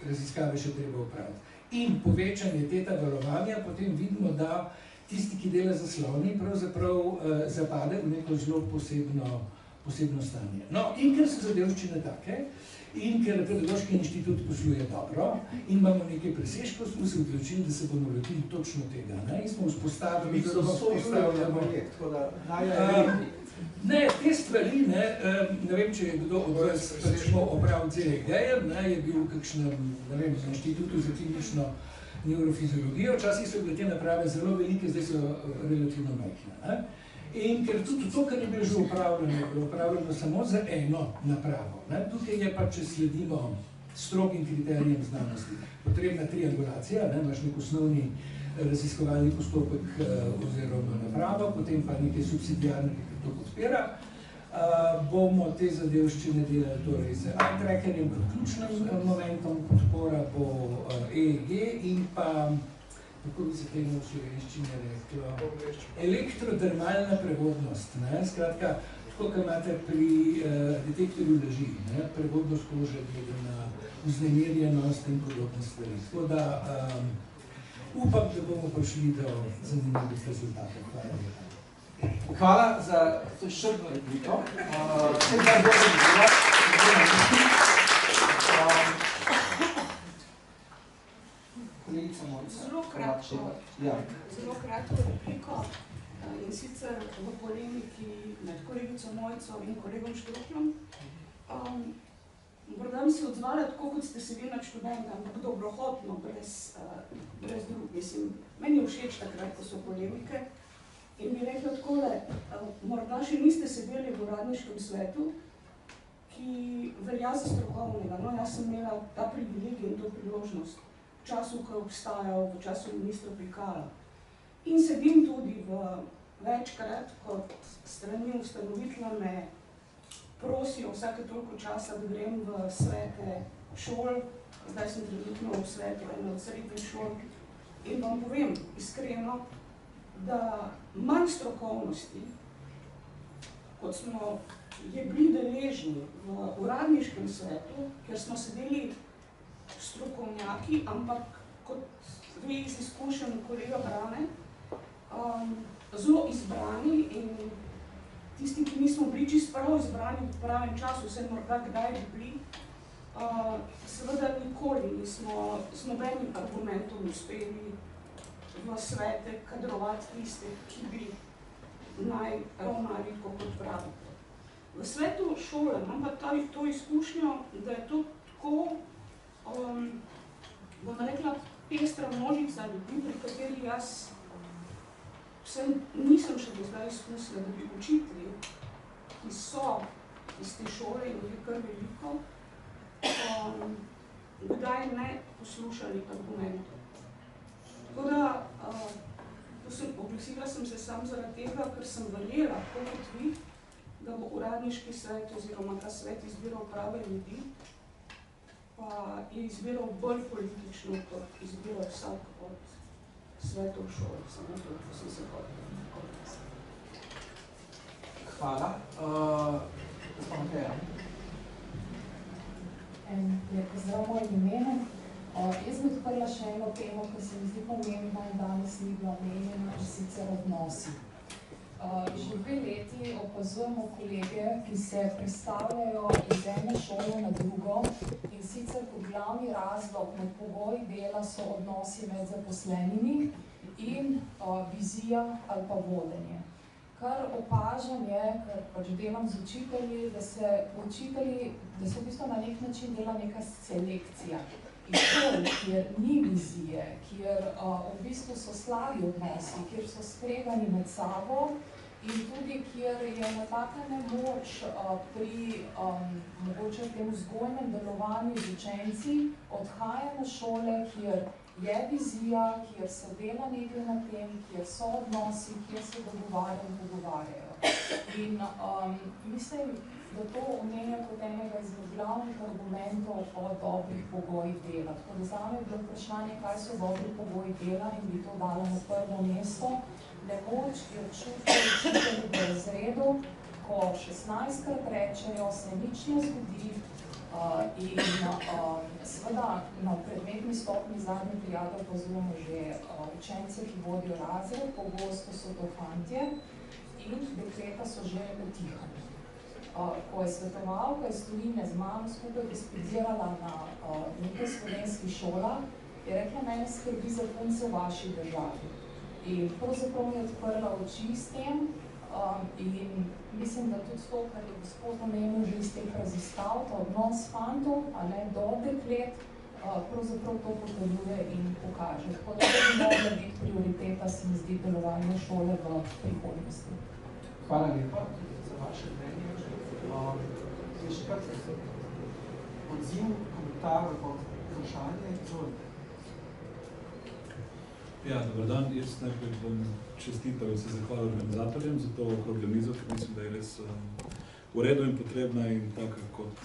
raziskave še treba opraviti, in povečanje teta valovanja, potem vidimo, da tisti, ki dela zasloni, pravzaprav zapade v neko zelo posebno stanje. No, in ker so zadevščine take, in ker Pedagoški inštitut posluje dobro, in imamo nekaj presežkov, smo se odločili, da se bomo lotili točno tega. In smo vzpostavili, ne, te stvari, ne vem, če je kdo od vas opravil CEG-jem, je bil v kakšnem, ne vem, v inštitutu za klinično neurofiziologijo, včasih so bile te naprave zelo velike, zdaj so relativno majhne. In ker tudi to, kar je bilo že upravljeno, je bilo upravljeno samo za eno napravo. Tukaj je pa, če sledimo strogim kriterijem znanosti, potrebna triangulacija, imaš nek osnovni raziskovalni postopek oziroma napravo, potem pa nekaj subsidijarnega, ki to podpira. Bomo te zadevščine delali torej z eye-trackerjem kot ključnim momentom, podpora bo EEG in pa, kako bi se temu v slovenščini reklo, elektrodermalna prevodnost. Skratka, tako, kot imate pri detektorju laži, prevodnost kože glede na vznemirjenost in podobne stvari. Tako da upam, da bomo prišli do zanimivih rezultatov. Hvala lepa. Hvala za to izčrpno repliko. Vse kaj dobro bilo. Kolegica Mojca. Zelo kratko repliko. In sicer v polemiki med kolegico Mojco in kolegom Štrukljem. Morda bi se odzvala tako, kot ste se vi nad študenta, ampak dobrohotno, brez drugih. Mislim, meni je všeč takrat, ko so polemike. In bi rekla takole, morda še niste sedeli v uradniškem svetu, ki velja za strokovnega. No, jaz sem imela ta privilegij in to priložnost v času, ko je obstajal, v času ministra Pikala. In sedim tudi večkrat, kot strani ustanovitla me prosijo vsake toliko časa, da grem v svete šol, zdaj sem trenutno v svetu ene od srednjih šol, in vam povem iskreno, da manj strokovnosti, kot smo je bili deležni v uradniškem svetu, ker smo sedeli strokovnjaki, ampak kot ve iz izkušenj kolega Brane, zelo izbrani in tisti, ki nismo bili čisto prav izbrani v pravem času, vse morda kdaj bi bili, seveda nikoli nismo z nobenim argumentom uspeli v svete kadrovati tiste, ki bi naj ravnali kot pravite. V svetu šole imam pa to izkušnjo, da je to tako, bom rekla, pestra množica ljudi, pri kateri jaz nisem še do zdaj izkusila, da bi učitelji, ki so iz te šole in je kar veliko, kdaj ne poslušali argumentov. Tako da, oglasila sem se sam zaradi tega, ker sem verjela, kot vi, da bo uradniški svet oziroma ta svet izbiral prave ljudi, pa je izbiral bolj politično, kot izbiral vsak od svetov šole. Samo to, ko sem se hotela. Hvala. Gospod Mateja. Lep pozdrav v mojem imenu. Jaz bi odprla še eno temo, ki se mi zdi pomembna in danes ni bila omenjena, sicer odnosi. Že 2 leti opazujemo kolege, ki se prestavljajo iz ene šole na drugo in sicer kot glavni razlog med pogoji dela so odnosi med zaposlenimi in vizija ali pa vodenje. Kar opažam je, ker pač delam z učitelji, da se v bistvu na nek način dela neka selekcija. In šol, kjer ni vizije, kjer v bistvu so slabi odnosi, kjer so skregani med sabo in tudi kjer je nataknjena moč pri mogoče tem vzgojnem delovanju z učenci, odhaja na šole, kjer je vizija, kjer se dela nekaj na tem, kjer so odnosi, kjer se dogovarjajo. In mislim, da to omenjam kot enega izmed glavnih argumentov o dobrih pogojih dela. Tako da zame je bilo vprašanje, kaj so dobri pogoji dela in bi to dala na prvo mesto. Nemoč, ki občutijo učitelji v razredu, ko 16krat rečejo, se nič ne zgodi in seveda na predmetni stopni zadnji prijatelj opazujemo že učence, ki vodijo razred, pogosto so to fantje in dekleta so že utihani. Ko je svetovalka iz tujine z mano skupaj disputirala na nekaj slovenskih šolah, je rekla, mene skrbi za punce v vaši državi. In pravzaprav mi je odprla oči s tem in mislim, da tudi to, kar je gospod omenil že iz teh raziskav, ta odnos fantov do deklet, pravzaprav to potrjuje in pokaže. Tako da bi mogla biti prioriteta, se mi zdi, delovanje šole v prihodnosti. Hvala lepa za vaše mnenje. Je še kak odziv, komentar, vprašanje? Ja, dober dan. Jaz najprej bom čestital in se zahvalil organizatorjem za to okrogle mizo, ker mislim, da je res v redu in potrebna in taka, kot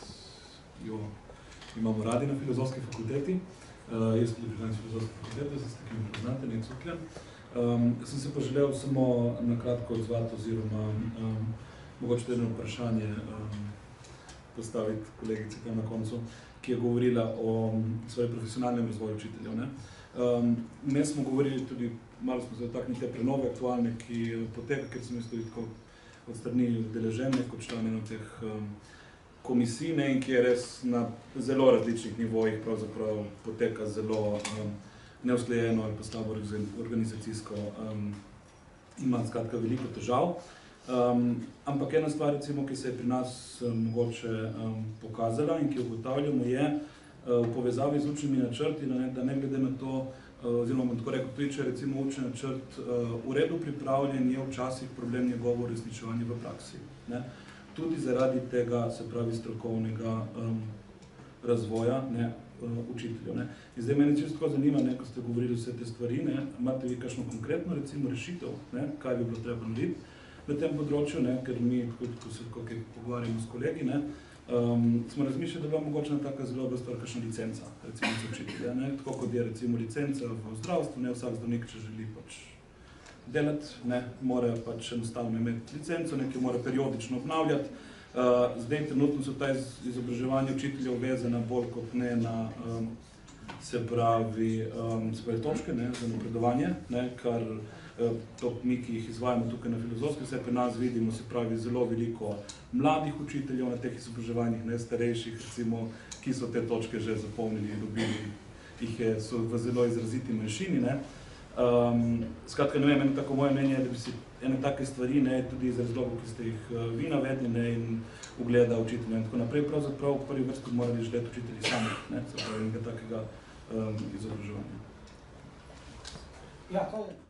jo imamo radi na Filozofski fakulteti. Jaz tudi prihajam iz Filozofske fakultete, se s takim poznate, nek Cukljan. Sem se pa želel samo nakratko odzvati oziroma mogoče jedno vprašanje postaviti kolegici tam na koncu, ki je govorila o svojem profesionalnem razvoju učiteljev. Mi smo govorili tudi, malo smo se dotaknili te prenove aktualne, ki poteka, ker sem jaz tudi tako od strani udeležen kot član eno teh komisij in ki je res na zelo različnih nivojih pravzaprav poteka zelo neusklajeno ali pa slabo organizacijsko, ima skratka veliko težav. Ampak ena stvar, recimo, ki se je pri nas mogoče pokazala in ki jo ugotavljamo, je v povezavi z učnimi načrti, da ne glede na to, oziroma tako rekel, tudi če recimo učni načrt v redu pripravljen, je včasih problem njegovo uresničevanje v praksi. Tudi zaradi tega, se pravi, strokovnega razvoja učiteljev. In zdaj mene čisto tako zanima, ko ste govorili vse te stvari, imate vi kakšno konkretno recimo rešitev, kaj bi bilo treba narediti na tem področju, ker mi, ko se pogovarjamo s kolegi, smo razmišljali, da bi bila mogoče taka zelo dobra stvar, kakšna licenca, recimo za učitelja. Tako kot je recimo licenca v zdravstvu, vsak zdravnik, če želi delati, mora enostavno imeti licenco, ki mora periodično obnavljati. Zdaj trenutno so ta izobraževanja učiteljev vezana bolj kot ne na se pravi točke za napredovanje, kar to mi, ki jih izvajamo tukaj na Filozofski, vse pri nas vidimo, se pravi zelo veliko mladih učiteljev na teh izobraževanjih, starejših, recimo, ki so te točke že zapolnili in dobili, so v zelo izraziti manjšini. Skratka, ne vem, eno tako moje mnenje je, da bi si ene take stvari, tudi iz razlogov, ki ste jih vi navedli in ugleda učitelja in tako naprej, pravzaprav v prvi vrsti morali želeti učitelji sami, se pravi, nekaj takega izobraževanja. Ja, to je